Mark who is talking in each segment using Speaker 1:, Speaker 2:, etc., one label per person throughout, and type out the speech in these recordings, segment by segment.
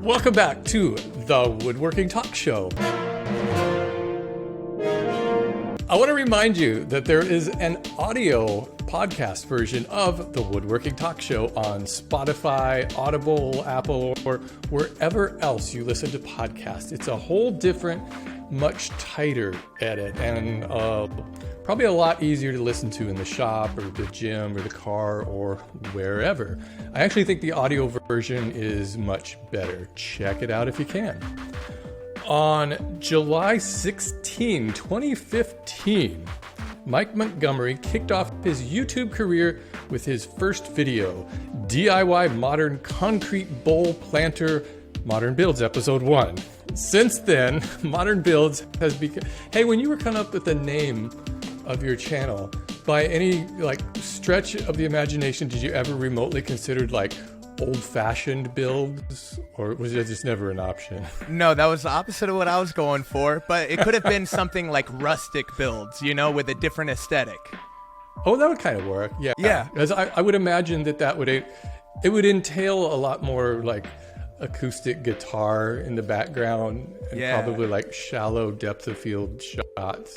Speaker 1: Welcome back to the Woodworking Talk Show. I want to remind you that there is an audio podcast version of the Woodworking Talk Show on Spotify, Audible, Apple, or wherever else you listen to podcasts. It's a whole different, much tighter edit and probably a lot easier to listen to in the shop or the gym or the car or wherever. I actually think the audio version is much better. Check it out if you can. On July 16, 2015, Mike Montgomery kicked off his YouTube career with his first video, DIY Modern Concrete Bowl Planter Modern Builds Episode 1. Since then, Modern Builds has become... Hey, when you were coming up with the name of your channel, by any stretch of the imagination, did you ever remotely consider old-fashioned builds, or was it just never an option?
Speaker 2: No, that was the opposite of what I was going for, but it could have been something like rustic builds, with a different aesthetic.
Speaker 1: Oh, that would kind of work. Yeah. Because I would imagine that would entail a lot more acoustic guitar in the background and probably shallow depth of field shots.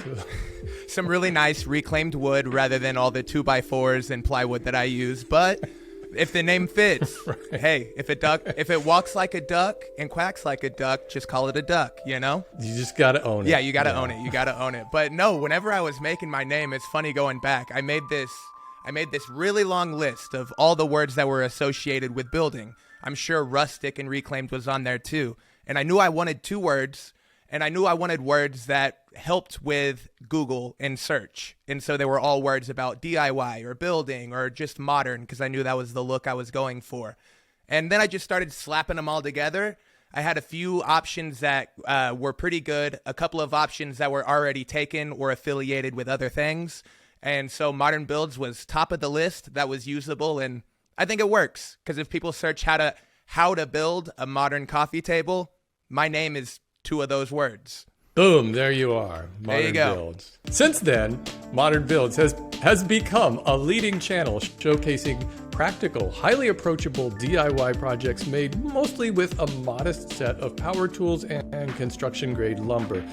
Speaker 2: Some really nice reclaimed wood rather than all the 2x4s and plywood that I use, but if the name fits, right. Hey, if it walks like a duck and quacks like a duck, just call it a duck, You
Speaker 1: just got to own it.
Speaker 2: Yeah, you got to own it. You got to own it. But no, whenever I was making my name, it's funny going back. I made this really long list of all the words that were associated with building. I'm sure rustic and reclaimed was on there too. And I knew I wanted 2 words, and I knew I wanted words that helped with Google and search. And so they were all words about DIY or building or just modern, because I knew that was the look I was going for. And then I just started slapping them all together. I had a few options that were pretty good, a couple of options that were already taken or affiliated with other things. And so Modern Builds was top of the list that was usable, and I think it works, because if people search how to build a modern coffee table, my name is 2 of those words.
Speaker 1: Boom, there you are. Modern
Speaker 2: there you go.
Speaker 1: Builds. Since then, Modern Builds has become a leading channel showcasing practical, highly approachable DIY projects made mostly with a modest set of power tools and construction-grade lumber.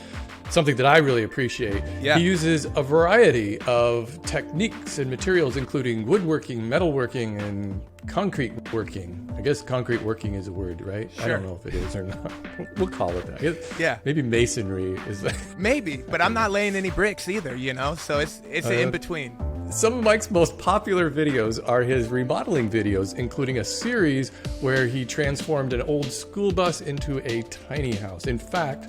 Speaker 1: Something that I really appreciate.
Speaker 2: Yeah.
Speaker 1: He uses a variety of techniques and materials, including woodworking, metalworking, and concrete working. I guess concrete working is a word, right?
Speaker 2: Sure.
Speaker 1: I don't know if it is or not. We'll call it that.
Speaker 2: Yeah.
Speaker 1: Maybe masonry is that.
Speaker 2: Maybe, but I'm not laying any bricks either, So it's an in-between.
Speaker 1: Some of Mike's most popular videos are his remodeling videos, including a series where he transformed an old school bus into a tiny house. In fact,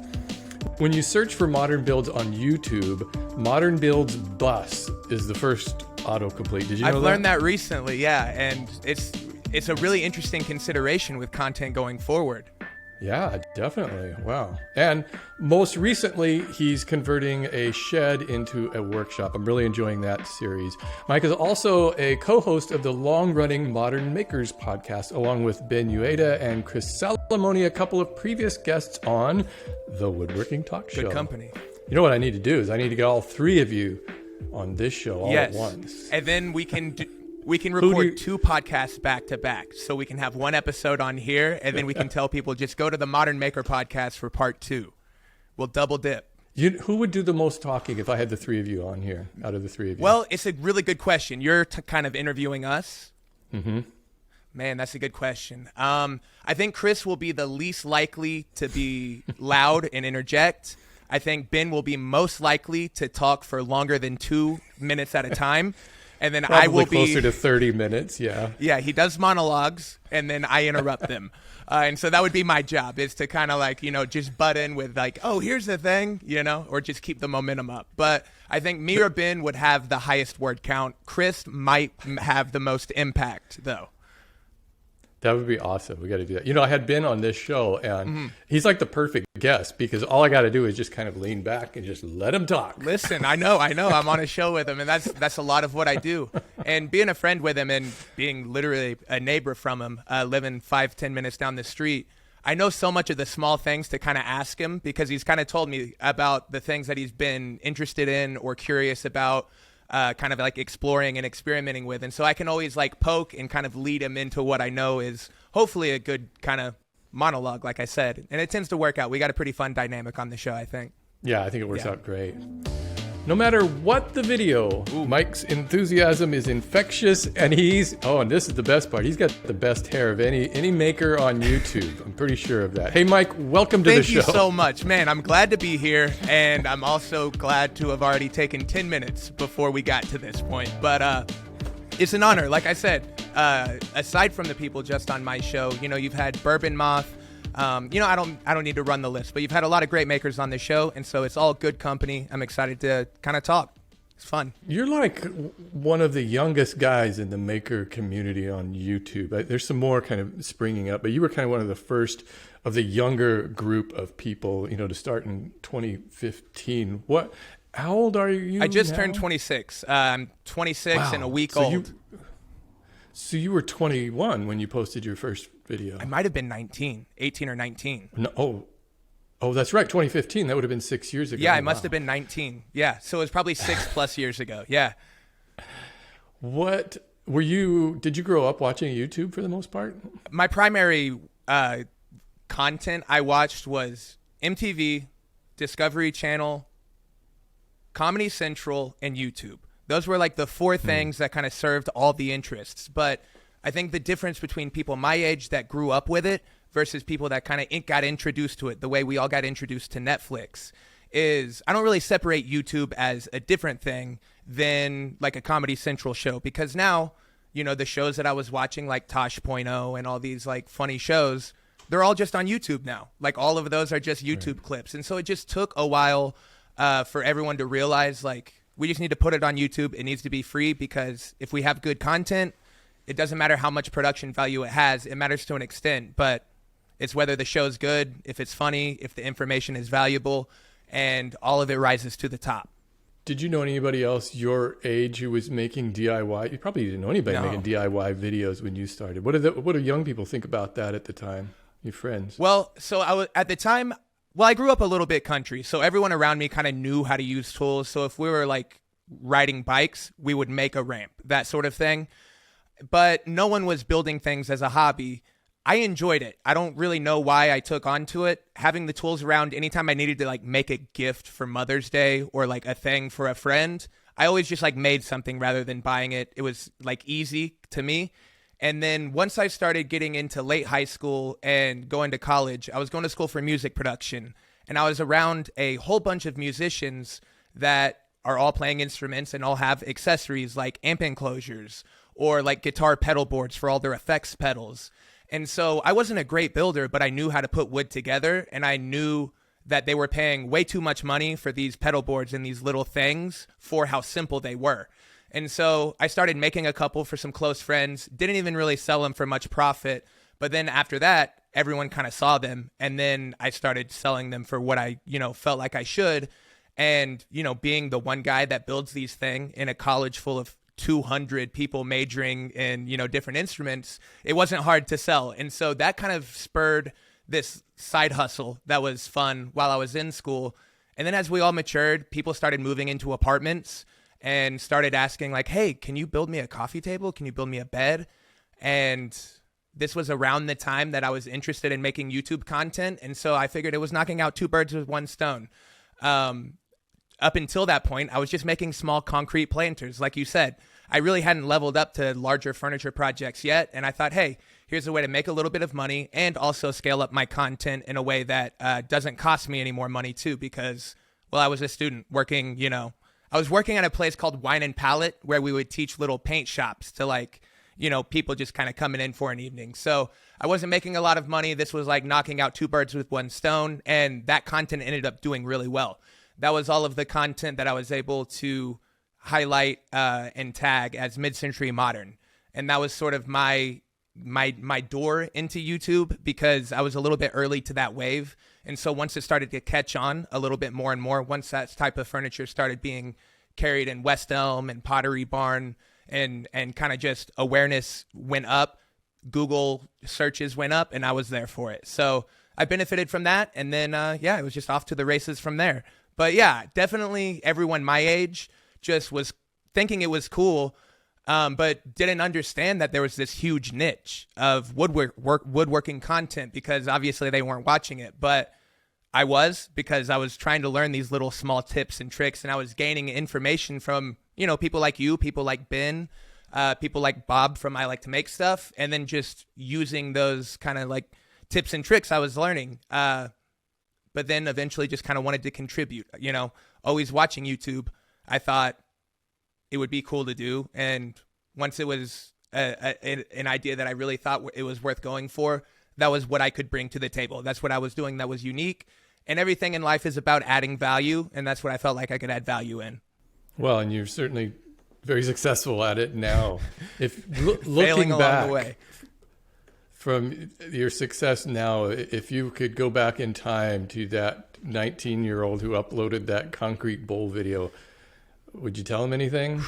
Speaker 1: when you search for Modern Builds on YouTube, Modern Builds Bus is the first autocomplete. Did you know that?
Speaker 2: I've learned that recently, yeah, and it's a really interesting consideration with content going forward.
Speaker 1: Yeah, definitely. Wow. And most recently, he's converting a shed into a workshop. I'm really enjoying that series. Mike is also a co-host of the long-running Modern Makers podcast, along with Ben Uyeda and Chris Salomone, a couple of previous guests on the Woodworking Talk Show.
Speaker 2: Good company.
Speaker 1: You know what I need to do is I need to get all 3 of you on this show all at once.
Speaker 2: And then we can record 2 podcasts back to back, so we can have 1 episode on here, and then we can tell people just go to the Modern Maker podcast for part 2. We'll double dip.
Speaker 1: Who would do the most talking if I had the 3 of you on here, out of the 3 of you?
Speaker 2: Well, it's a really good question. You're kind of interviewing us.
Speaker 1: Mm-hmm.
Speaker 2: Man, that's a good question. I think Chris will be the least likely to be loud and interject. I think Ben will be most likely to talk for longer than 2 minutes at a time. And then
Speaker 1: Probably
Speaker 2: I will be
Speaker 1: closer to 30 minutes. Yeah.
Speaker 2: Yeah. He does monologues, and then I interrupt them. And so that would be my job, is to kind of just butt in with oh, here's the thing, or just keep the momentum up. But I think me or Ben would have the highest word count. Chris might have the most impact, though.
Speaker 1: That would be awesome. We got to do that. I had Ben on this show, and he's like the perfect guest, because all I got to do is just kind of lean back and just let him talk.
Speaker 2: Listen, I know. I'm on a show with him, and that's a lot of what I do. And being a friend with him and being literally a neighbor from him, living 5-10 minutes down the street, I know so much of the small things to kind of ask him, because he's kind of told me about the things that he's been interested in or curious about. Kind of exploring and experimenting with. And so I can always poke and kind of lead him into what I know is hopefully a good kind of monologue, like I said, and it tends to work out. We got a pretty fun dynamic on the show, I think.
Speaker 1: Yeah, I think it works out great. No matter what the video, Mike's enthusiasm is infectious, and and this is the best part, he's got the best hair of any maker on YouTube. I'm pretty sure of that. Hey, Mike, welcome to the show.
Speaker 2: Thank you so much. Man, I'm glad to be here, and I'm also glad to have already taken 10 minutes before we got to this point. But it's an honor. Like I said, aside from the people just on my show, you've had Bourbon Moth. I don't need to run the list, but you've had a lot of great makers on the show, and so it's all good company. I'm excited to kind of talk. It's fun.
Speaker 1: You're like one of the youngest guys in the maker community on YouTube. There's some more kind of springing up, but you were kind of one of the first of the younger group of people, to start in 2015. How old are you?
Speaker 2: I just
Speaker 1: now?
Speaker 2: turned 26. I'm 26 and a week old.
Speaker 1: So you were 21 when you posted your first video.
Speaker 2: I might have been 18 or 19.
Speaker 1: No, oh, that's right. 2015. That would have been 6 years ago.
Speaker 2: Yeah, I must have been 19. Yeah, so it was probably 6+ years ago. Yeah.
Speaker 1: Did you grow up watching YouTube for the most part?
Speaker 2: My primary content I watched was MTV, Discovery Channel, Comedy Central, and YouTube. Those were like the four things that kind of served all the interests. But I think the difference between people my age that grew up with it versus people that kind of got introduced to it the way we all got introduced to Netflix is I don't really separate YouTube as a different thing than like a Comedy Central show, because now, the shows that I was watching like Tosh.0 and all these like funny shows, they're all just on YouTube now. Like all of those are just YouTube clips. And so it just took a while for everyone to realize like, we just need to put it on YouTube. It needs to be free, because if we have good content, it doesn't matter how much production value it has. It matters to an extent, but it's whether the show's good, if it's funny, if the information is valuable, and all of it rises to the top.
Speaker 1: Did you know anybody else your age who was making DIY? You probably didn't know anybody making DIY videos when you started. What do young people think about that at the time, your friends?
Speaker 2: Well, so at the time, I grew up a little bit country, so everyone around me kind of knew how to use tools. So if we were like riding bikes, we would make a ramp, that sort of thing. But no one was building things as a hobby. I enjoyed it. I don't really know why I took onto it. Having the tools around anytime I needed to like make a gift for Mother's Day or like a thing for a friend, I always just like made something rather than buying it. It was like easy to me. And then once I started getting into late high school and going to college, I was going to school for music production. And I was around a whole bunch of musicians that are all playing instruments and all have accessories like amp enclosures or like guitar pedal boards for all their effects pedals. And so I wasn't a great builder, but I knew how to put wood together. And I knew that they were paying way too much money for these pedal boards and these little things for how simple they were. And so I started making a couple for some close friends, didn't even really sell them for much profit. But then after that, everyone kind of saw them. And then I started selling them for what I, felt like I should. And, being the one guy that builds these things in a college full of 200 people majoring in, different instruments, it wasn't hard to sell. And so that kind of spurred this side hustle that was fun while I was in school. And then as we all matured, people started moving into apartments and started asking like, hey, can you build me a coffee table? Can you build me a bed? And this was around the time that I was interested in making YouTube content. And so I figured it was knocking out two birds with one stone. Up until that point, I was just making small concrete planters. Like you said, I really hadn't leveled up to larger furniture projects yet. And I thought, hey, here's a way to make a little bit of money and also scale up my content in a way that doesn't cost me any more money too, because, I was a student working, I was working at a place called Wine and Palette where we would teach little paint shops to like, people just kind of coming in for an evening. So I wasn't making a lot of money. This was like knocking out two birds with one stone. And that content ended up doing really well. That was all of the content that I was able to highlight and tag as mid-century modern. And that was sort of my door into YouTube, because I was a little bit early to that wave. And so once it started to catch on a little bit more and more, once that type of furniture started being carried in West Elm and Pottery Barn and kind of just awareness went up, Google searches went up, and I was there for it. So I benefited from that. And then, it was just off to the races from there. But yeah, definitely everyone my age just was thinking it was cool. but didn't understand that there was this huge niche of woodworking content, because obviously they weren't watching it. But I was, because I was trying to learn these little small tips and tricks, and I was gaining information from, people like you, people like Ben, people like Bob from I Like to Make Stuff, and then just using those kind of like tips and tricks I was learning. But then eventually just kind of wanted to contribute, always watching YouTube. I thought it would be cool to do. And once it was an idea that I really thought it was worth going for, that was what I could bring to the table. That's what I was doing that was unique. And everything in life is about adding value. And that's what I felt like I could add value in.
Speaker 1: Well, and you're certainly very successful at it now. If
Speaker 2: looking
Speaker 1: back
Speaker 2: along the way
Speaker 1: from your success now, if you could go back in time to that 19-year-old who uploaded that concrete bowl video, would you tell him anything?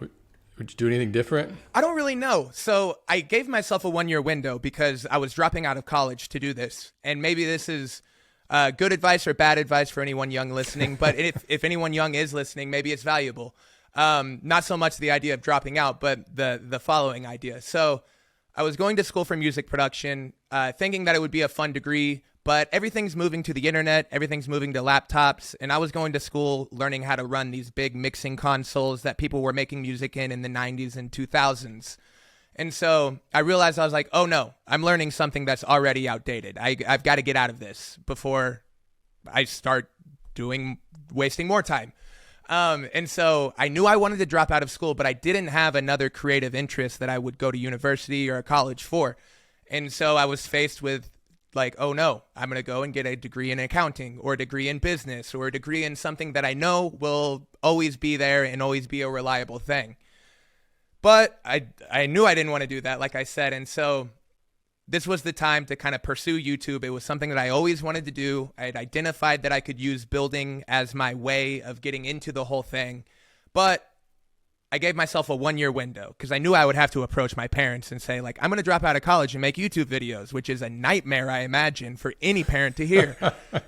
Speaker 1: Would you do anything different?
Speaker 2: I don't really know. So I gave myself a 1-year window because I was dropping out of college to do this. And maybe this is good advice or bad advice for anyone young listening. But if anyone young is listening, maybe it's valuable. Not so much the idea of dropping out, but the following idea. So I was going to school for music production, thinking that it would be a fun degree. But everything's moving to the internet, everything's moving to laptops, and I was going to school learning how to run these big mixing consoles that people were making music in the 90s and 2000s. And so I realized, I was like, oh no, I'm learning something that's already outdated. I've got to get out of this before I start wasting more time. And so I knew I wanted to drop out of school, but I didn't have another creative interest that I would go to university or college for. And so I was faced with, like, oh no, I'm going to go and get a degree in accounting or a degree in business or a degree in something that I know will always be there and always be a reliable thing. But I knew I didn't want to do that, like I said. And so this was the time to kind of pursue YouTube. It was something that I always wanted to do. I had identified that I could use building as my way of getting into the whole thing. But I gave myself a 1-year window because I knew I would have to approach my parents and say, like, I'm going to drop out of college and make YouTube videos, which is a nightmare, I imagine, for any parent to hear.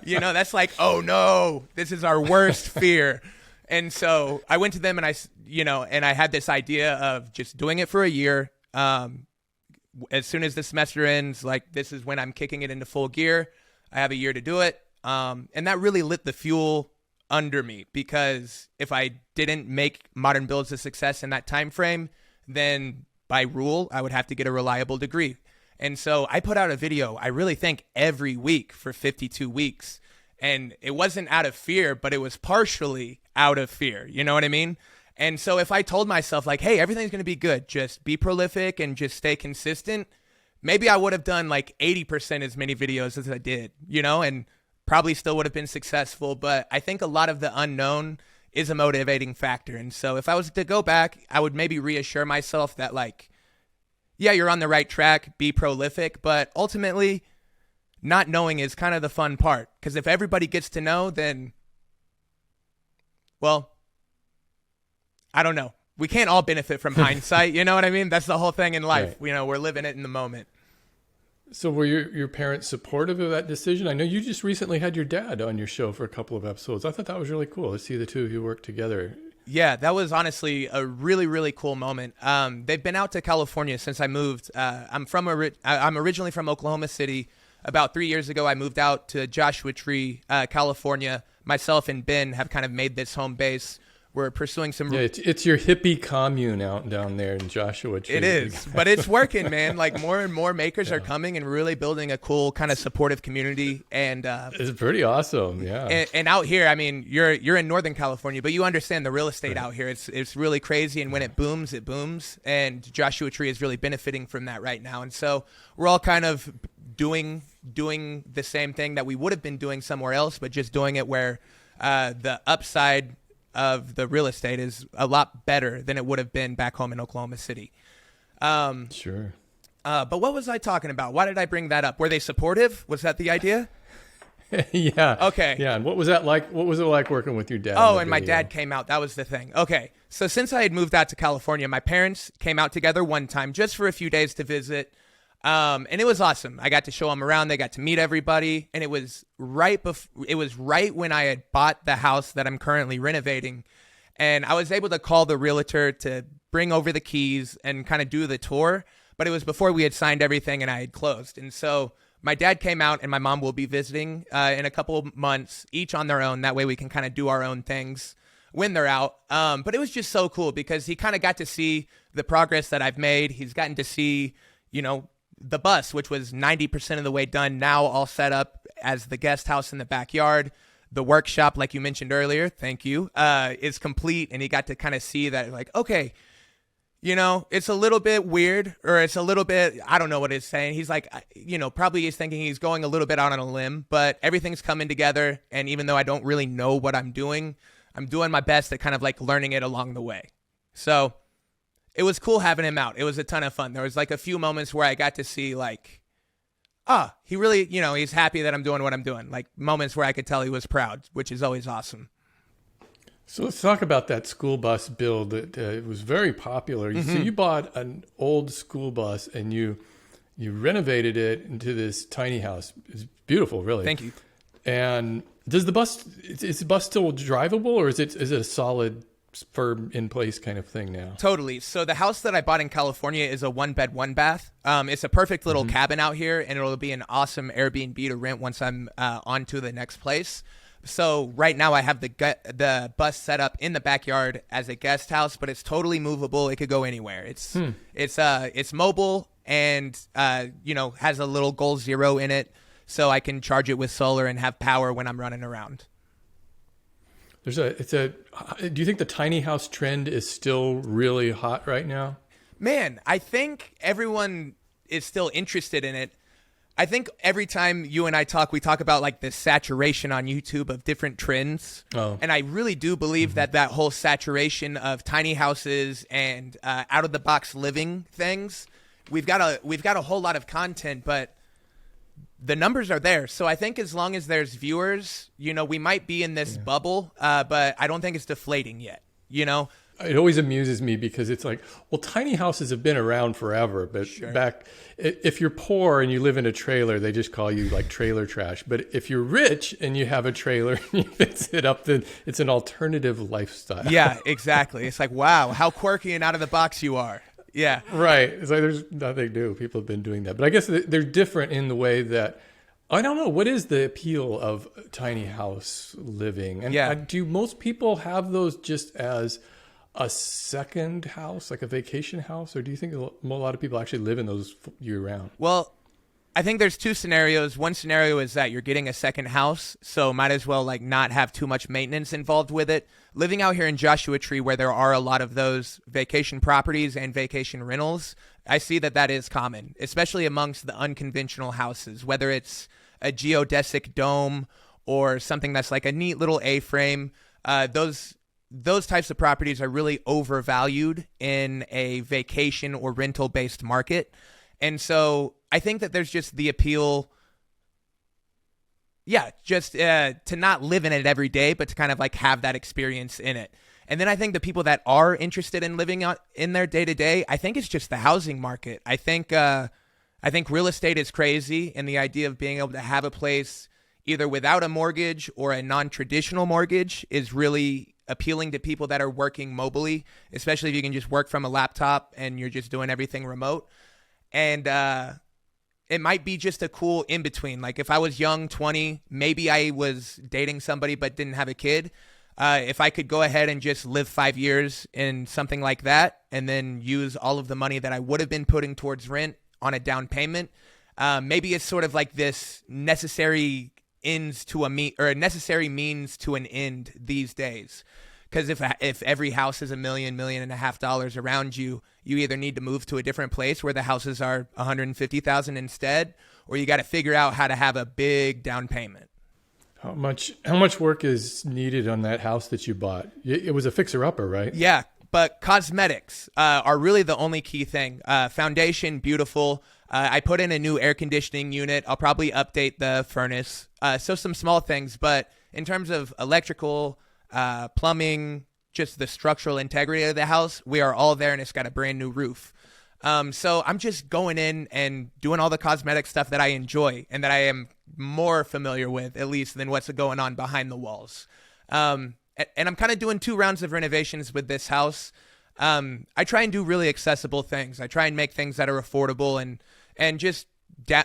Speaker 2: That's like, oh no, this is our worst fear. And so I went to them and I had this idea of just doing it for a year. As soon as the semester ends, like, this is when I'm kicking it into full gear. I have a year to do it. And that really lit the fuel under me, because if I didn't make Modern Builds a success in that time frame, then by rule I would have to get a reliable degree. And so I put out a video, I really think, every week for 52 weeks. And it wasn't out of fear, but it was partially out of fear. You know what I mean? And so if I told myself, like, hey, everything's going to be good, just be prolific and just stay consistent, maybe I would have done like 80% as many videos as I did, and probably still would have been successful. But I think a lot of the unknown is a motivating factor. And so if I was to go back, I would maybe reassure myself that, like, yeah, you're on the right track, be prolific, but ultimately not knowing is kind of the fun part. Because if everybody gets to know, then, well, I don't know. We can't all benefit from hindsight. You know what I mean? That's the whole thing in life.
Speaker 1: Right.
Speaker 2: We're living it in the moment.
Speaker 1: So were your parents supportive of that decision? I know you just recently had your dad on your show for a couple of episodes. I thought that was really cool to see the two of you work together.
Speaker 2: Yeah, that was honestly a really, really cool moment. They've been out to California since I moved. I'm originally from Oklahoma City. About 3 years ago, I moved out to Joshua Tree, California. Myself and Ben have kind of made this home base. We're pursuing some...
Speaker 1: Yeah, it's your hippie commune out down there in Joshua Tree.
Speaker 2: It is, but it's working, man. Like, more and more makers are coming and really building a cool kind of supportive community. And
Speaker 1: it's pretty awesome, yeah.
Speaker 2: And out here, I mean, you're in Northern California, but you understand the real estate out here. It's really crazy, and when it booms, it booms. And Joshua Tree is really benefiting from that right now. And so we're all kind of doing the same thing that we would have been doing somewhere else, but just doing it where the upside of the real estate is a lot better than it would have been back home in Oklahoma City.
Speaker 1: Sure.
Speaker 2: But what was I talking about? Why did I bring that up? Were they supportive? Was that the idea?
Speaker 1: Yeah.
Speaker 2: Okay.
Speaker 1: Yeah. And what was that like? What was it like working with your dad?
Speaker 2: Oh, and my dad came out. That was the thing. Okay. So since I had moved out to California, my parents came out together one time just for a few days to visit. And it was awesome. I got to show them around. They got to meet everybody. And it was right when I had bought the house that I'm currently renovating. And I was able to call the realtor to bring over the keys and kind of do the tour, but it was before we had signed everything and I had closed. And so my dad came out and my mom will be visiting in a couple of months, each on their own. That way we can kind of do our own things when they're out. But it was just so cool because he kind of got to see the progress that I've made. He's gotten to see, the bus, which was 90% of the way done, now all set up as the guest house in the backyard. The workshop, like you mentioned earlier, thank you, is complete. And he got to kind of see that, like, okay, it's a little bit weird, or it's a little bit, I don't know what it's saying. He's like, probably he's thinking he's going a little bit out on a limb, but everything's coming together. And even though I don't really know what I'm doing my best at kind of like learning it along the way. So it was cool having him out. It was a ton of fun. There was like a few moments where I got to see like, he really, he's happy that I'm doing what I'm doing. Like moments where I could tell he was proud, which is always awesome.
Speaker 1: So let's talk about that school bus build. It was very popular.
Speaker 2: Mm-hmm.
Speaker 1: So you bought an old school bus and you renovated it into this tiny house. It's beautiful, really.
Speaker 2: Thank you.
Speaker 1: And is the bus still drivable, or is it a solid firm in place kind of thing now?
Speaker 2: Totally. So the house that I bought in California is a 1-bed, 1-bath. It's a perfect little cabin out here, and it'll be an awesome Airbnb to rent once I'm on to the next place. So right now I have the bus set up in the backyard as a guest house, but it's totally movable. It could go anywhere. It's mobile and has a little Goal Zero in it, so I can charge it with solar and have power when I'm running around.
Speaker 1: Do you think the tiny house trend is still really hot right now?
Speaker 2: Man, I think everyone is still interested in it. I think every time you and I talk, we talk about like the saturation on YouTube of different trends. Oh. And I really do believe that whole saturation of tiny houses and out of the box living things, we've got a whole lot of content, but the numbers are there. So I think as long as there's viewers, we might be in this bubble, but I don't think it's deflating yet,
Speaker 1: It always amuses me because it's like, well, tiny houses have been around forever, but if you're poor and you live in a trailer, they just call you like trailer trash. But if you're rich and you have a trailer and you fix it up, then it's an alternative lifestyle.
Speaker 2: Yeah, exactly. It's like, wow, how quirky and out of the box you are. Yeah.
Speaker 1: Right. It's like there's nothing new. People have been doing that. But I guess they're different in the way that, I don't know, what is the appeal of tiny house living? And do most people have those just as a second house, like a vacation house? Or do you think a lot of people actually live in those year round?
Speaker 2: Well, I think there's two scenarios. One scenario is that you're getting a second house, so might as well like not have too much maintenance involved with it. Living out here in Joshua Tree, where there are a lot of those vacation properties and vacation rentals, I see that is common, especially amongst the unconventional houses, whether it's a geodesic dome or something that's like a neat little A-frame. Those types of properties are really overvalued in a vacation or rental-based market. And so I think that there's just the appeal, to not live in it every day, but to kind of like have that experience in it. And then I think the people that are interested in living in their day-to-day, I think it's just the housing market. I think real estate is crazy, and the idea of being able to have a place either without a mortgage or a non-traditional mortgage is really appealing to people that are working mobily, especially if you can just work from a laptop and you're just doing everything remote. And it might be just a cool in-between. Like if I was young, 20, maybe I was dating somebody but didn't have a kid. If I could go ahead and just live 5 years in something like that and then use all of the money that I would have been putting towards rent on a down payment, maybe it's sort of like this necessary means to an end these days. Because if every house is $1 million, $1.5 million around you, you either need to move to a different place where the houses are $150,000 instead, or you got to figure out how to have a big down payment.
Speaker 1: How much work is needed on that house that you bought? It was a fixer-upper, right?
Speaker 2: Yeah, but cosmetics are really the only key thing. Foundation, beautiful. I put in a new air conditioning unit. I'll probably update the furnace. So some small things, but in terms of electrical, plumbing, just the structural integrity of the house, we are all there, and it's got a brand new roof. So I'm just going in and doing all the cosmetic stuff that I enjoy and that I am more familiar with, at least, than what's going on behind the walls. and I'm kind of doing 2 rounds of renovations with this house. I try and do really accessible things. I try and make things that are affordable and just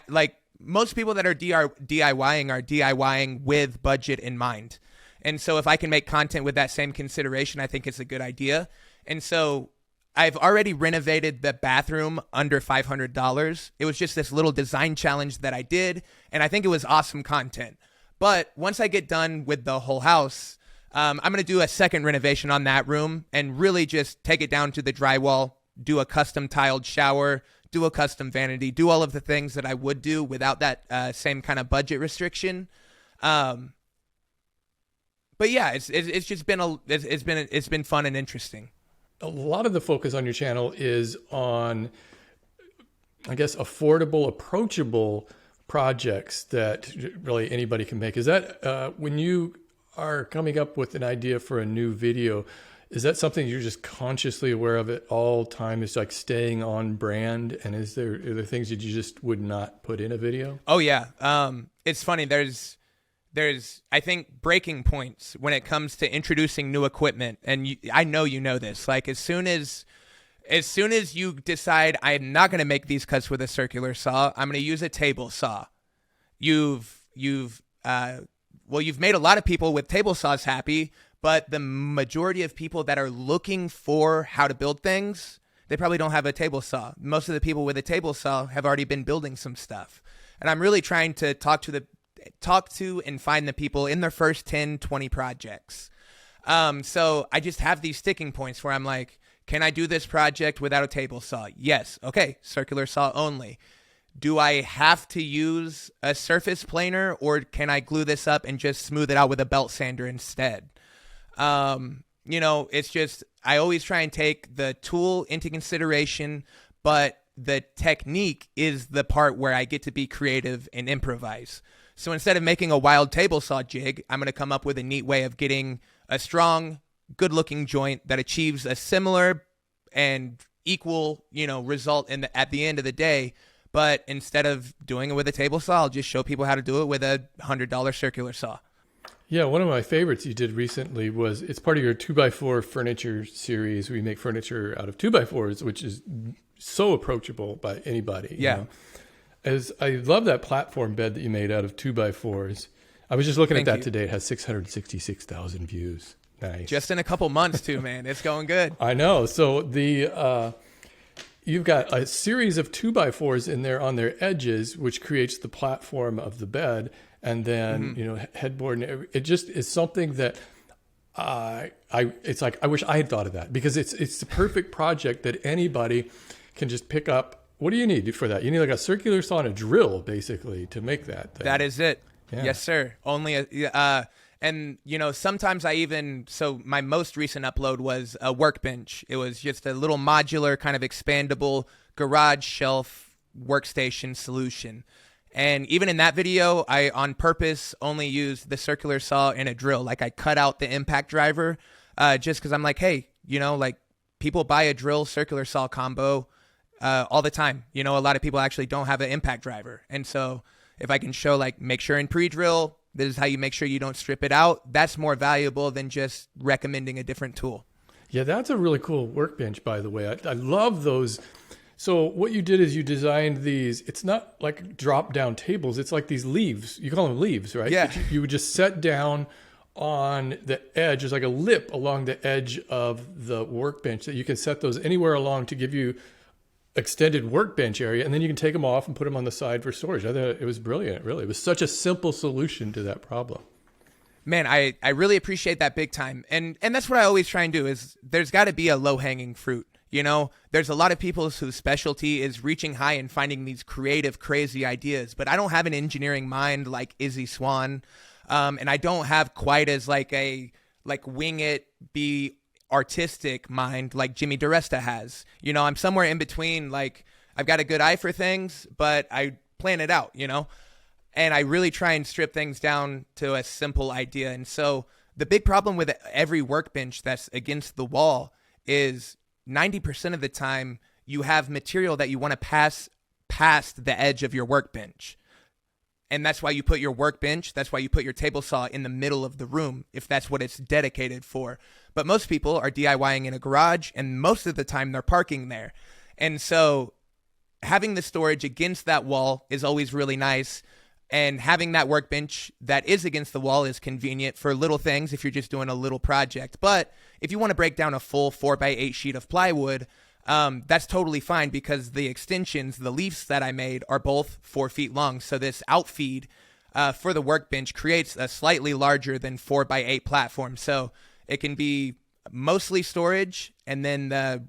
Speaker 2: like most people that are DIYing are DIYing with budget in mind. And so if I can make content with that same consideration, I think it's a good idea. And so I've already renovated the bathroom under $500. It was just this little design challenge that I did, and I think it was awesome content. But once I get done with the whole house, I'm going to do a second renovation on that room and really just take it down to the drywall, do a custom tiled shower, do a custom vanity, do all of the things that I would do without that same kind of budget restriction. But yeah, it's just been it's been fun and interesting.
Speaker 1: A lot of the focus on your channel is on, I guess, affordable, approachable projects that really anybody can make. Is that when you are coming up with an idea for a new video, is that something you're just consciously aware of at all time? It's like staying on brand. And are there things that you just would not put in a video?
Speaker 2: Oh yeah. It's funny. There's I think breaking points when it comes to introducing new equipment. And I know you know this, like as soon as you decide I'm not going to make these cuts with a circular saw, I'm going to use a table saw. You've made a lot of people with table saws happy, but the majority of people that are looking for how to build things, they probably don't have a table saw. Most of the people with a table saw have already been building some stuff. And I'm really trying to talk to and find the people in their first 10, 20 projects. So I just have these sticking points where I'm like, can I do this project without a table saw? Yes. Okay. Circular saw only. Do I have to use a surface planer, or can I glue this up and just smooth it out with a belt sander instead? It's just, I always try and take the tool into consideration, but the technique is the part where I get to be creative and improvise. So instead of making a wild table saw jig, I'm going to come up with a neat way of getting a strong, good-looking joint that achieves a similar and equal, result at the end of the day. But instead of doing it with a table saw, I'll just show people how to do it with a $100 circular saw.
Speaker 1: Yeah, one of my favorites you did recently was, it's part of your 2x4 furniture series. We make furniture out of 2x4s, which is so approachable by anybody.
Speaker 2: Yeah.
Speaker 1: As I love that platform bed that you made out of 2x4s. I was just looking at that today. It has 666,000 views. Nice.
Speaker 2: Just in a couple months too, man. It's going good.
Speaker 1: I know. So you've got a series of 2x4s in there on their edges, which creates the platform of the bed. And then, headboard. And it just is something that it's like, I wish I had thought of that, because it's the perfect project that anybody can just pick up. What do you need for that? You need like a circular saw and a drill, basically, to make that thing.
Speaker 2: That is it. Yeah. Yes, sir. Only sometimes so my most recent upload was a workbench. It was just a little modular kind of expandable garage shelf workstation solution. And even in that video, I on purpose only used the circular saw and a drill. Like I cut out the impact driver just because I'm like, hey, people buy a drill circular saw combo all the time. A lot of people actually don't have an impact driver. And so if I can show, make sure in pre-drill, this is how you make sure you don't strip it out, that's more valuable than just recommending a different tool.
Speaker 1: Yeah, that's a really cool workbench, by the way. I love those. So what you did is you designed these, it's not like drop-down tables, it's like these leaves. You call them leaves, right?
Speaker 2: Yeah.
Speaker 1: You would just set down on the edge. There's like a lip along the edge of the workbench that you can set those anywhere along to give you extended workbench area, and then you can take them off and put them on the side for storage. I thought it was brilliant, really. It was such a simple solution to that problem.
Speaker 2: Man, I really appreciate that big time. And that's what I always try and do is there's got to be a low-hanging fruit. There's a lot of people whose specialty is reaching high and finding these creative, crazy ideas, but I don't have an engineering mind like Izzy Swan. And I don't have quite as wing it, be artistic mind like Jimmy DiResta has. I'm somewhere in between. I've got a good eye for things, but I plan it out, and I really try and strip things down to a simple idea. And so the big problem with every workbench that's against the wall is 90% of the time you have material that you want to pass past the edge of your workbench. And that's why you put your workbench, that's why you put your table saw in the middle of the room, if that's what it's dedicated for. But most people are DIYing in a garage, and most of the time they're parking there. And so having the storage against that wall is always really nice. And having that workbench that is against the wall is convenient for little things if you're just doing a little project. But if you want to break down a full 4x8 sheet of plywood, that's totally fine, because the extensions, the leaves that I made, are both 4 feet long. So this outfeed for the workbench creates a slightly larger than 4x8 platform. So it can be mostly storage, and then the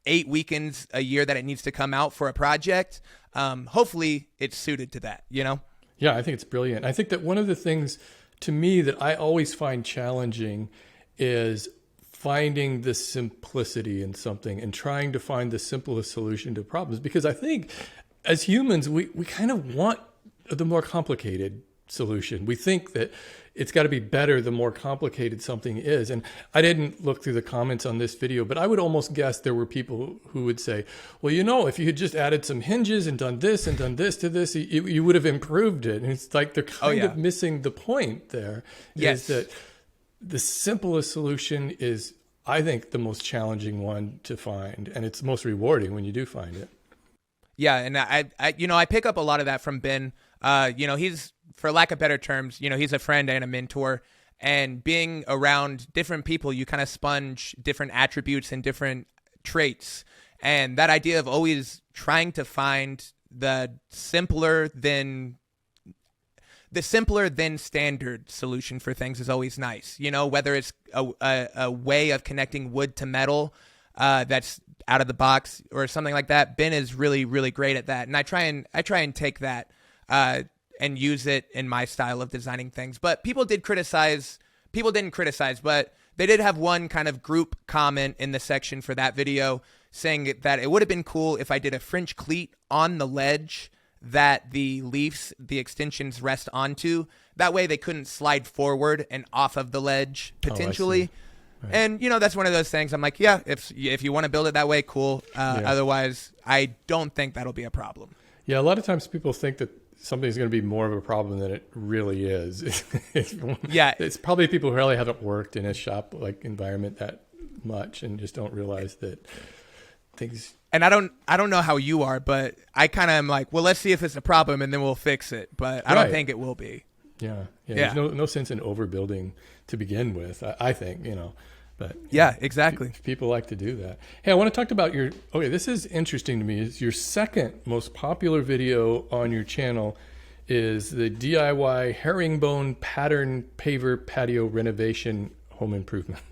Speaker 2: 8 weekends a year that it needs to come out for a project, hopefully it's suited to that, you know?
Speaker 1: Yeah, I think it's brilliant. I think that one of the things to me that I always find challenging is finding the simplicity in something and trying to find the simplest solution to problems. Because I think as humans, we kind of want the more complicated solution. We think that it's got to be better the more complicated something is. And I didn't look through the comments on this video, but I would almost guess there were people who would say, well, you know, if you had just added some hinges and done this to this, you would have improved it. And it's like they're kind of missing the point there.
Speaker 2: Yes.
Speaker 1: Is that the simplest solution is, I think, the most challenging one to find. And it's most rewarding when you do find it.
Speaker 2: Yeah, and I pick up a lot of that from Ben. He's, for lack of better terms, he's a friend and a mentor. And being around different people, you kind of sponge different attributes and different traits. And that idea of always trying to find the simpler than standard solution for things is always nice. Whether it's a way of connecting wood to metal that's out of the box or something like that. Ben is really, really great at that. And I try and take that and use it in my style of designing things. But people didn't criticize, but they did have one kind of group comment in the section for that video saying that it would have been cool if I did a French cleat on the ledge that the leaves, the extensions rest onto. That way they couldn't slide forward and off of the ledge potentially. Right. And, that's one of those things. I'm like, yeah, if you want to build it that way, cool. Otherwise, I don't think that'll be a problem.
Speaker 1: Yeah, a lot of times people think that something's going to be more of a problem than it really is. It's probably people who really haven't worked in a shop-like environment that much and just don't realize that things...
Speaker 2: And I don't know how you are, but I kind of am like, well, let's see if it's a problem and then we'll fix it. But I don't think it will be.
Speaker 1: Yeah. There's no sense in overbuilding to begin with, I think, But
Speaker 2: exactly.
Speaker 1: People like to do that. Hey, I want to talk about this is interesting to me. Is your second most popular video on your channel is the DIY herringbone pattern paver patio renovation home improvement.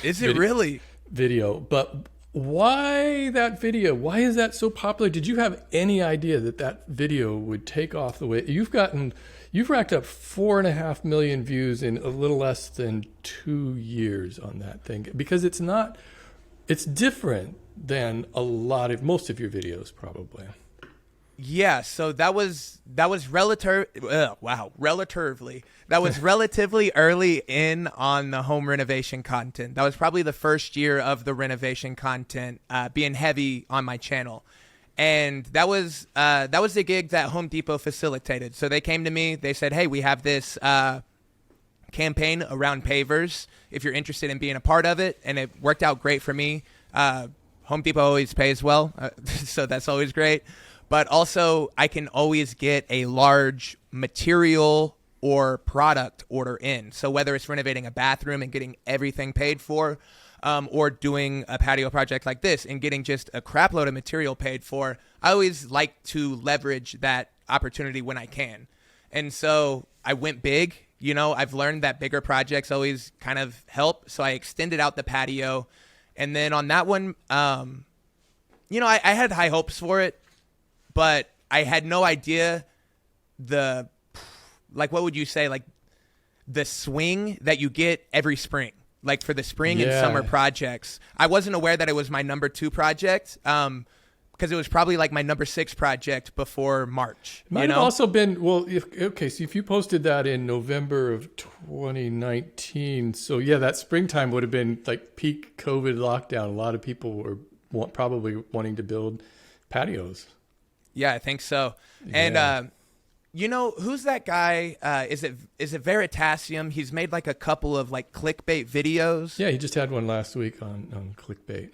Speaker 2: Is it really?
Speaker 1: Video. But why that video? Why is that so popular? Did you have any idea that video would take off the way you've racked up 4.5 million views in a little less than 2 years on that thing? Because it's different than most of your videos probably.
Speaker 2: Yeah, so that was relatively early in on the home renovation content. That was probably the first year of the renovation content being heavy on my channel. And that was the gig that Home Depot facilitated. So they came to me, they said, hey, we have this campaign around pavers, if you're interested in being a part of it. And it worked out great for me. Home Depot always pays well, so that's always great. But also, I can always get a large material or product order in. So whether it's renovating a bathroom and getting everything paid for, or doing a patio project like this and getting just a crap load of material paid for, I always like to leverage that opportunity when I can. And so I went big. I've learned that bigger projects always kind of help. So I extended out the patio. And then on that one, I had high hopes for it, but I had no idea the swing that you get every spring. Like for the spring and summer projects. I wasn't aware that it was my number 2 project because it was probably like my number 6 project before March.
Speaker 1: Might have also been, so if you posted that in November of 2019, so that springtime would have been like peak COVID lockdown. A lot of people were probably wanting to build patios.
Speaker 2: Yeah, I think so. And You know, who's that guy? Is it Veritasium? He's made like a couple of like clickbait videos.
Speaker 1: Yeah, he just had one last week on clickbait.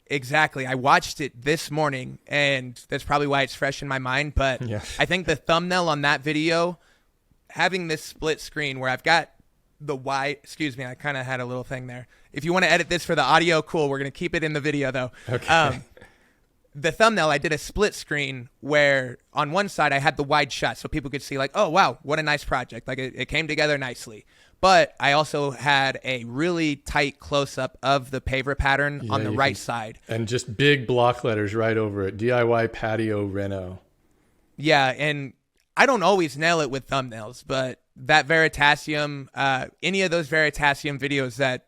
Speaker 2: Exactly. I watched it this morning, and that's probably why it's fresh in my mind. But
Speaker 1: Yeah.
Speaker 2: I think the thumbnail on that video, having this split screen where I've got the wide, excuse me, I kind of had a little thing there. If you want to edit this for the audio, cool. We're going to keep it in the video, though.
Speaker 1: Okay.
Speaker 2: The thumbnail, I did a split screen where on one side I had the wide shot so people could see like, oh, wow, what a nice project. Like it came together nicely. But I also had a really tight close-up of the paver pattern on the right side.
Speaker 1: And just big block letters right over it. DIY patio reno.
Speaker 2: Yeah, and I don't always nail it with thumbnails, but that Veritasium, any of those Veritasium videos that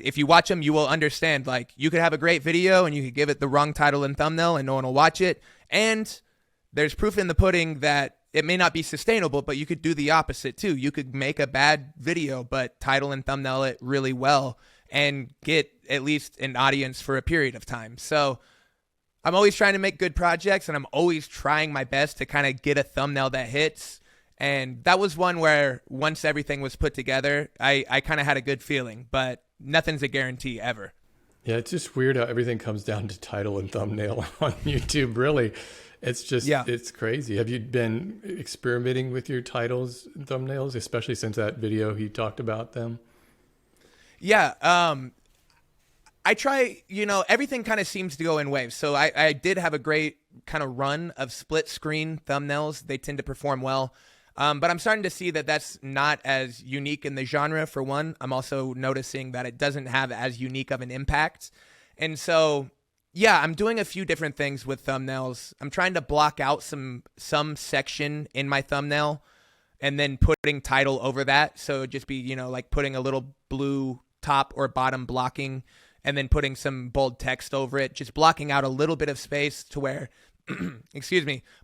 Speaker 2: if you watch them, you will understand, like, you could have a great video and you could give it the wrong title and thumbnail and no one will watch it. And there's proof in the pudding that it may not be sustainable, but you could do the opposite too. You could make a bad video, but title and thumbnail it really well and get at least an audience for a period of time. So I'm always trying to make good projects, and I'm always trying my best to kind of get a thumbnail that hits. And that was one where once everything was put together, I kind of had a good feeling, but nothing's a guarantee ever.
Speaker 1: Yeah, it's just weird how everything comes down to title and thumbnail on YouTube, really. It's just, It's crazy. Have you been experimenting with your titles and thumbnails, especially since that video he talked about them?
Speaker 2: Yeah, I try, everything kind of seems to go in waves. So I did have a great kind of run of split screen thumbnails. They tend to perform well. But I'm starting to see that that's not as unique in the genre, for one. I'm also noticing that it doesn't have as unique of an impact. And so, yeah, I'm doing a few different things with thumbnails. I'm trying to block out some section in my thumbnail and then putting title over that. So it'd just be, like putting a little blue top or bottom blocking and then putting some bold text over it, just blocking out a little bit of space to where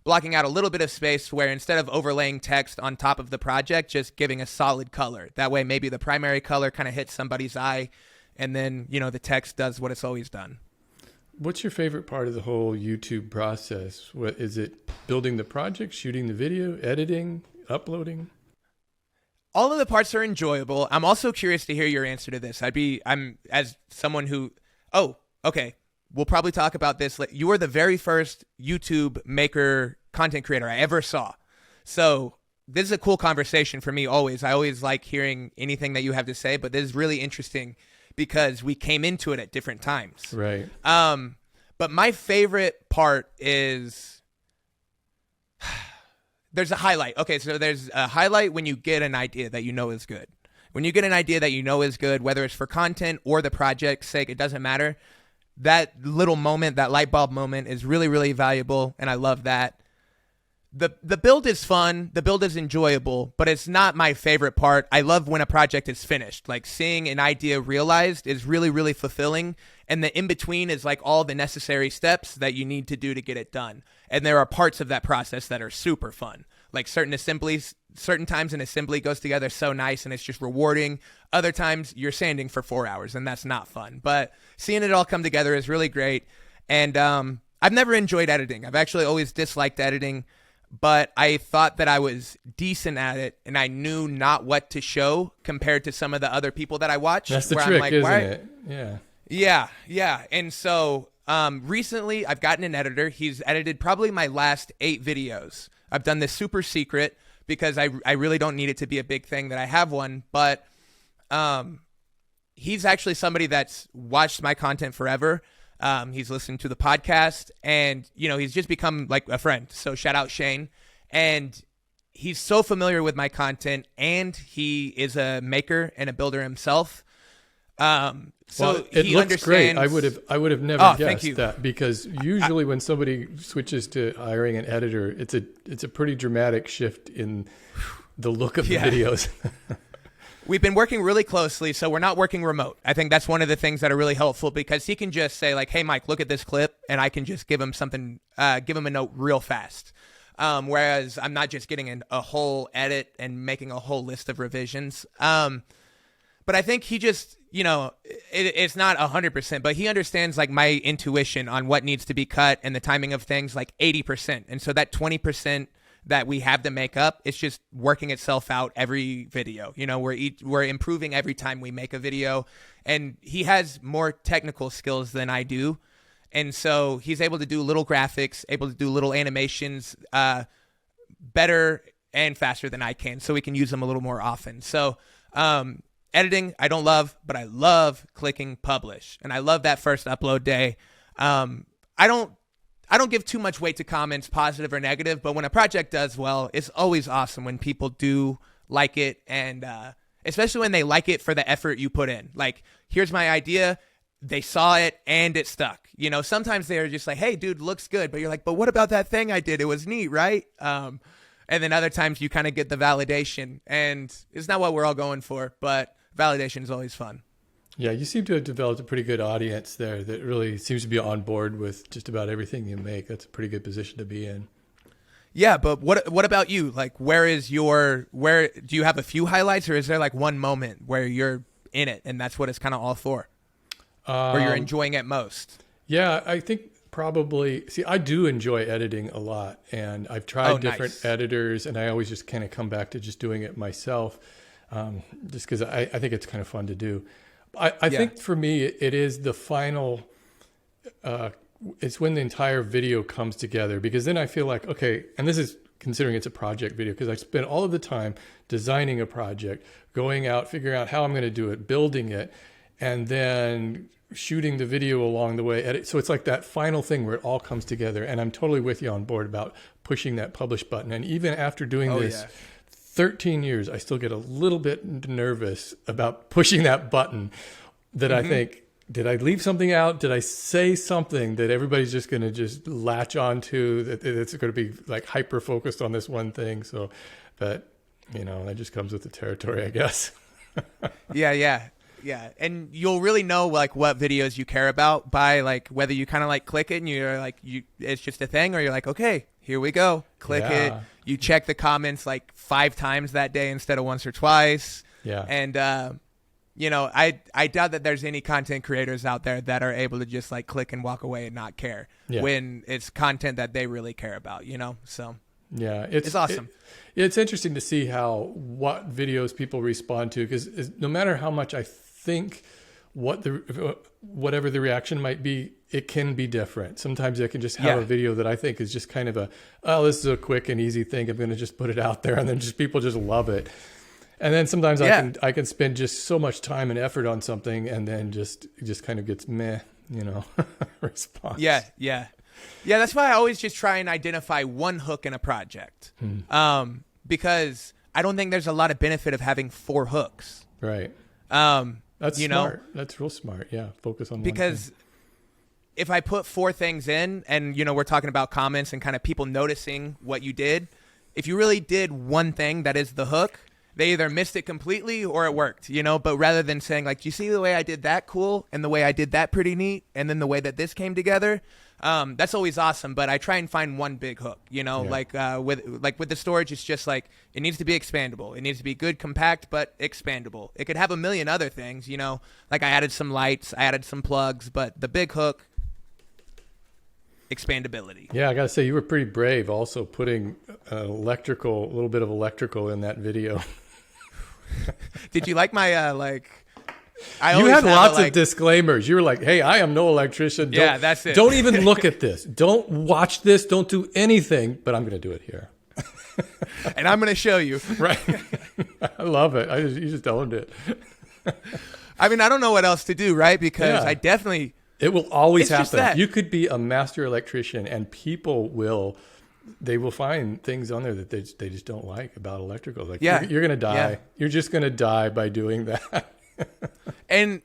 Speaker 2: blocking out a little bit of space where instead of overlaying text on top of the project, just giving a solid color. That way, maybe the primary color kind of hits somebody's eye, and then, the text does what it's always done.
Speaker 1: What's your favorite part of the whole YouTube process? What is it? Building the project, shooting the video, editing, uploading?
Speaker 2: All of the parts are enjoyable. I'm also curious to hear your answer to this. I'm as someone who, okay. We'll probably talk about this. You were the very first YouTube maker content creator I ever saw. So this is a cool conversation for me always. I always like hearing anything that you have to say, but this is really interesting because we came into it at different times.
Speaker 1: Right.
Speaker 2: But my favorite part is there's a highlight. Okay, so there's a highlight when you get an idea that you know is good. When you get an idea that you know is good, whether it's for content or the project's sake, it doesn't matter. That little moment, that light bulb moment is really, really valuable, and I love that. The build is fun, the build is enjoyable, but it's not my favorite part. I love when a project is finished. Like seeing an idea realized is really, really fulfilling, and the in-between is like all the necessary steps that you need to do to get it done. And there are parts of that process that are super fun. Like certain times an assembly goes together so nice and it's just rewarding. Other times you're sanding for 4 hours and that's not fun. But seeing it all come together is really great. And I've never enjoyed editing. I've actually always disliked editing, but I thought that I was decent at it and I knew not what to show compared to some of the other people that I watched.
Speaker 1: That's the trick, isn't it? Yeah.
Speaker 2: Yeah. And so recently I've gotten an editor. He's edited probably my last 8 videos. I've done this super secret because I really don't need it to be a big thing that I have one, but he's actually somebody that's watched my content forever. He's listened to the podcast and, he's just become like a friend. So shout out Shane. And he's so familiar with my content and he is a maker and a builder himself. So
Speaker 1: it
Speaker 2: he
Speaker 1: looks great.
Speaker 2: understands.
Speaker 1: I would have never
Speaker 2: thank
Speaker 1: guessed
Speaker 2: you.
Speaker 1: that because usually when somebody switches to hiring an editor, it's a pretty dramatic shift in the look of the videos.
Speaker 2: We've been working really closely, so we're not working remote. I think that's one of the things that are really helpful because he can just say like, "Hey, Mike, look at this clip," and I can just give him something, give him a note real fast. Whereas I'm not just getting a whole edit and making a whole list of revisions. But I think he just, it's not 100%, but he understands like my intuition on what needs to be cut and the timing of things like 80%. And so that 20% that we have to make up. It's just working itself out every video. You know, we're improving every time we make a video, and he has more technical skills than I do. And so he's able to do little graphics, able to do little animations better and faster than I can, so we can use them a little more often. So editing, I don't love, but I love clicking publish. And I love that first upload day. I don't give too much weight to comments, positive or negative, but when a project does well, it's always awesome when people do like it, and especially when they like it for the effort you put in. Like, here's my idea. They saw it and it stuck. You know, sometimes they're just like, hey, dude, looks good. But you're like, but what about that thing I did? It was neat, right? And then other times you kind of get the validation, and it's not what we're all going for, but validation is always fun.
Speaker 1: Yeah, you seem to have developed a pretty good audience there that really seems to be on board with just about everything you make. That's a pretty good position to be in.
Speaker 2: Yeah, but what about you? Like, where do you have a few highlights, or is there like one moment where you're in it and that's what it's kind of all for? Or you're enjoying it most?
Speaker 1: Yeah, I think probably, I do enjoy editing a lot, and I've tried different editors, and I always just kind of come back to just doing it myself, just because I think it's kind of fun to do. I think for me, it is the final, it's when the entire video comes together, because then I feel like, okay, and this is considering it's a project video, because I spent all of the time designing a project, going out, figuring out how I'm going to do it, building it, and then shooting the video along the way. So it's like that final thing where it all comes together. And I'm totally with you on board about pushing that publish button. And even after doing this 13 years, I still get a little bit nervous about pushing that button, that I think, did I leave something out? Did I say something that everybody's just going to just latch onto, that it's going to be like hyper focused on this one thing? So that, you know, that just comes with the territory, I guess. Yeah, and you'll really know like what videos you care about by like whether you kind of like click it and you're like, it's just a thing, or you're like, okay, here we go, click it. You check the comments like 5 times that day instead of once or twice. Yeah, and you know, I doubt that there's any content creators out there that are able to just like click and walk away and not care when it's content that they really care about. You know, so. Yeah, it's awesome. It's interesting to see what videos people respond to, because no matter how much I think whatever the reaction might be, it can be different. Sometimes I can just have a video that I think is just kind of this is a quick and easy thing, I'm going to just put it out there, and then just people just love it. And then sometimes I can spend just so much time and effort on something, and then just kind of gets meh, you know, response. Yeah, that's why I always just try and identify one hook in a project, because I don't think there's a lot of benefit of having 4 hooks. Right. That's smart. That's real smart. Yeah, focus on one thing. If I put 4 things in, and you know, we're talking about comments and kind of people noticing what you did, if you really did one thing that is the hook, they either missed it completely or it worked, you know. But rather than saying like, do you see the way I did that cool, and the way I did that pretty neat, and then the way that this came together, that's always awesome. But I try and find one big hook, you know, like with the storage, it's just like, it needs to be expandable. It needs to be good, compact, but expandable. It could have a million other things, you know, like I added some lights, I added some plugs, but the big hook, expandability. Yeah, I got to say, you were pretty brave also putting a little bit of electrical in that video. Did you like my you had lots of disclaimers. You were like, hey, I am no electrician. That's it. Don't even look at this. Don't watch this. Don't do anything. But I'm going to do it here. And I'm going to show you. Right. I love it. You just owned it. I mean, I don't know what else to do, right? Because I definitely... It will always happen. You could be a master electrician, and people will find things on there that they just don't like about electrical. Like, you're going to die. Yeah. You're just going to die by doing that. And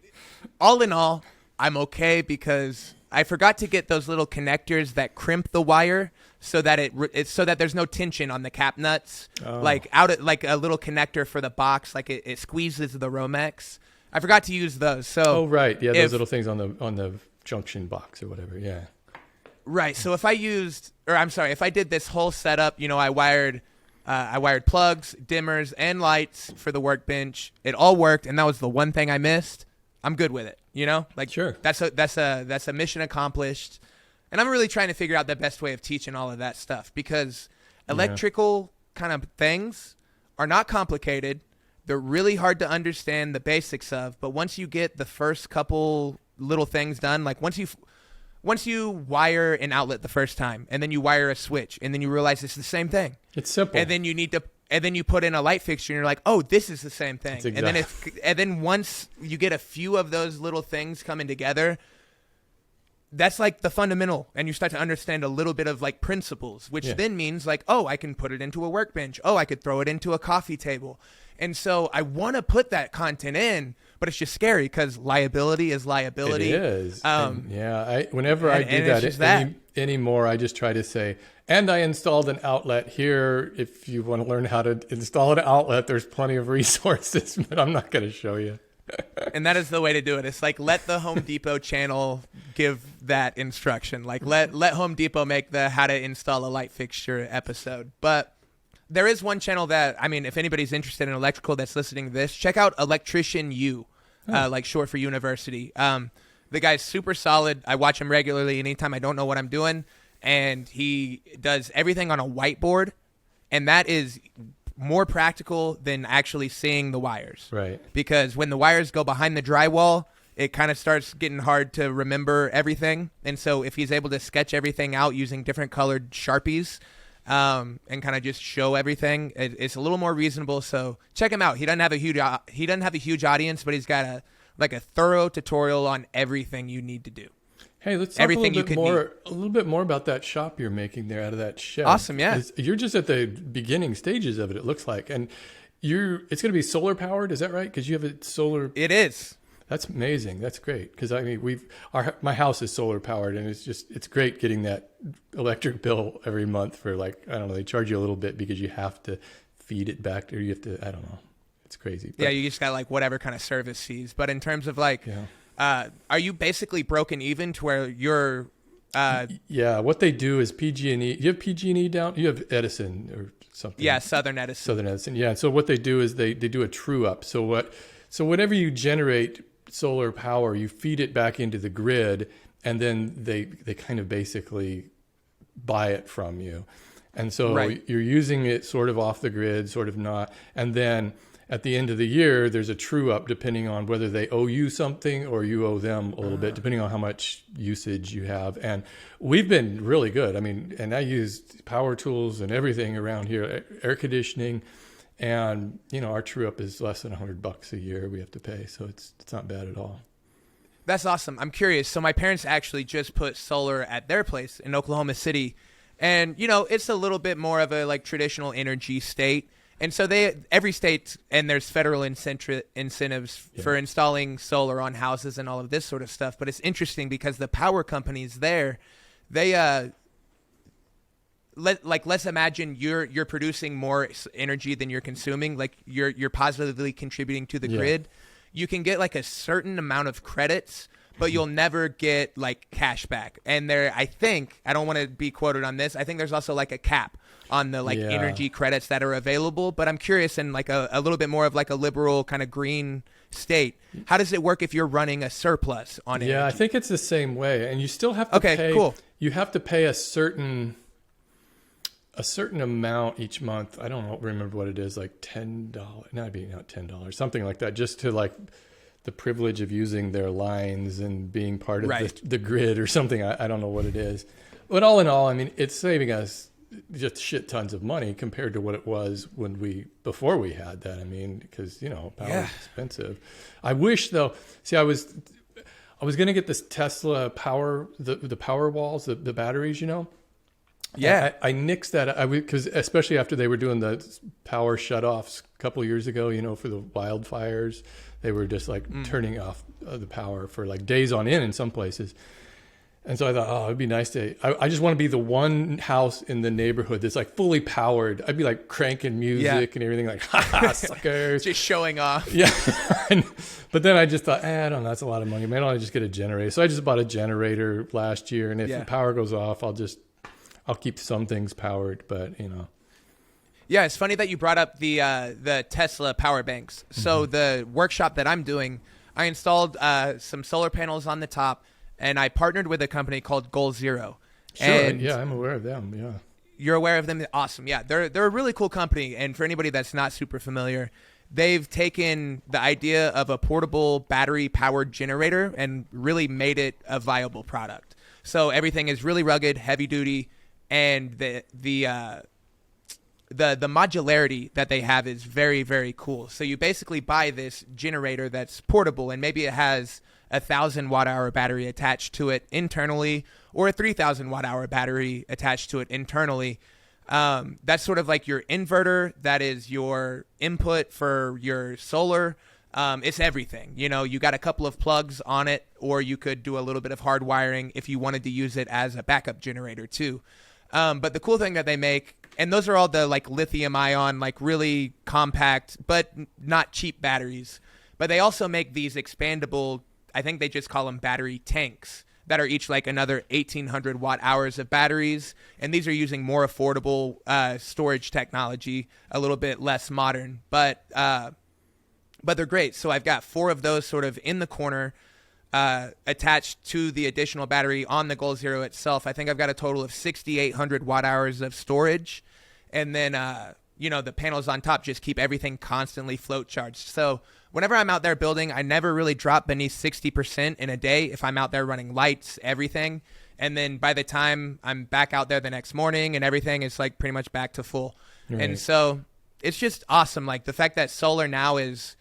Speaker 1: all in all, I'm okay, because I forgot to get those little connectors that crimp the wire so that it's so that there's no tension on the cap nuts. Like like a little connector for the box, like it squeezes the Romex. I forgot to use those. So those little things on the junction box or whatever. Yeah. Right. So if I did this whole setup, you know, I wired plugs, dimmers, and lights for the workbench. It all worked, and that was the one thing I missed. I'm good with it. You know, like, sure, that's a mission accomplished. And I'm really trying to figure out the best way of teaching all of that stuff, because
Speaker 2: Electrical kind of things are not complicated. They're really hard to understand the basics of, but once you get the first couple little things done, like once you wire an outlet the first time, and then you wire a switch, and then you realize it's the same thing.
Speaker 1: It's simple.
Speaker 2: And then you put in a light fixture, and you're like, oh, this is the same thing. And then once you get a few of those little things coming together, that's like the fundamental, and you start to understand a little bit of like principles, which then means like, oh, I can put it into a workbench. Oh, I could throw it into a coffee table. And so I want to put that content in, but it's just scary because liability is liability.
Speaker 1: It is. Whenever I do that anymore, I just try to say, and I installed an outlet here. If you want to learn how to install an outlet, there's plenty of resources, but I'm not going to show you.
Speaker 2: And that is the way to do it. It's like, let the Home Depot channel give that instruction. Like let Home Depot make the how to install a light fixture episode. But there is one channel that, I mean, if anybody's interested in electrical that's listening to this, check out Electrician U, like short for university. The guy's super solid. I watch him regularly anytime I don't know what I'm doing. And he does everything on a whiteboard. And that is more practical than actually seeing the wires.
Speaker 1: Right.
Speaker 2: Because when the wires go behind the drywall, it kind of starts getting hard to remember everything. And so if he's able to sketch everything out using different colored Sharpies, and kind of just show everything, it's a little more reasonable. So check him out. He doesn't have a huge audience, but he's got a thorough tutorial on everything you need to do.
Speaker 1: Hey, let's talk a little bit more about that shop you're making there out of that shed.
Speaker 2: Awesome, yeah.
Speaker 1: You're just at the beginning stages of it. It looks like, and it's going to be solar powered. Is that right? Because you have a solar.
Speaker 2: It is.
Speaker 1: That's amazing. That's great. Because I mean, my house is solar powered, and it's great getting that electric bill every month for like, I don't know, they charge you a little bit because you have to feed it back, or you have to, I don't know. It's crazy.
Speaker 2: But, yeah, you just got like whatever kind of service fees. But in terms of like, are you basically broken even to where you're?
Speaker 1: What they do is PG&E. You have PG&E down. You have Edison or something.
Speaker 2: Yeah, Southern Edison.
Speaker 1: Yeah. So what they do is they do a true up. So whenever you generate solar power, you feed it back into the grid, and then they kind of basically buy it from you. And so you're using it sort of off the grid, sort of not. And then at the end of the year, there's a true up depending on whether they owe you something or you owe them a little bit, depending on how much usage you have. And we've been really good. I mean, and I use power tools and everything around here, air conditioning. And, our true up is less than $100 a year we have to pay. So it's not bad at all.
Speaker 2: That's awesome. I'm curious. So my parents actually just put solar at their place in Oklahoma City. And, it's a little bit more of a like traditional energy state. And so every state, and there's federal incentives for installing solar on houses and all of this sort of stuff. But it's interesting because the power companies there, they let's imagine you're producing more energy than you're consuming. Like you're positively contributing to the grid. You can get like a certain amount of credits, but you'll never get like cash back. And I don't want to be quoted on this, I think there's also like a cap on the energy credits that are available. But I'm curious, in like a little bit more of like a liberal kind of green state, how does it work if you're running a surplus on energy?
Speaker 1: Yeah, I think it's the same way. And you still have to pay. Cool. You have to pay a certain amount each month. I don't remember what it is, like $10, not $10, something like that, just to like the privilege of using their lines and being part of the grid or something. I don't know what it is. But all in all, I mean, it's saving us just shit tons of money compared to what it was before we had that. I mean, because, power is expensive. I wish though, I was going to get this Tesla power, the power walls, the batteries,
Speaker 2: Yeah,
Speaker 1: I nixed that. Because especially after they were doing the power shutoffs a couple of years ago, for the wildfires, they were just like turning off the power for like days on end in some places. And so I thought, it'd be nice I just want to be the one house in the neighborhood that's like fully powered. I'd be like cranking music and everything, like, ha, suckers.
Speaker 2: Just showing off.
Speaker 1: Yeah. But then I just thought, I don't know, that's a lot of money. Maybe I'll just get a generator. So I just bought a generator last year. And if the power goes off, I'll keep some things powered, but
Speaker 2: Yeah, it's funny that you brought up the Tesla power banks. So the workshop that I'm doing, I installed some solar panels on the top, and I partnered with a company called Goal Zero.
Speaker 1: Sure, and I'm aware of them.
Speaker 2: You're aware of them? Awesome. Yeah, they're a really cool company. And for anybody that's not super familiar, they've taken the idea of a portable battery-powered generator and really made it a viable product. So everything is really rugged, heavy-duty, and the modularity that they have is very, very cool. So you basically buy this generator that's portable, and maybe it has a 1,000 watt-hour battery attached to it internally, or a 3,000 watt-hour battery attached to it internally. That's sort of like your inverter. That is your input for your solar. It's everything. You know, you got a couple of plugs on it, or you could do a little bit of hard wiring if you wanted to use it as a backup generator too. But the cool thing that they make, and those are all the like lithium ion, like really compact, but not cheap batteries. But they also make these expandable, I think they just call them battery tanks, that are each like another 1,800 watt hours of batteries. And these are using more affordable storage technology, a little bit less modern, but they're great. So I've got 4 of those sort of in the corner, attached to the additional battery on the Goal Zero itself. I think I've got a total of 6,800 watt hours of storage. And then, the panels on top just keep everything constantly float charged. So whenever I'm out there building, I never really drop beneath 60% in a day if I'm out there running lights, everything. And then by the time I'm back out there the next morning and everything, it's like pretty much back to full. Right. And so it's just awesome. Like the fact that solar now is,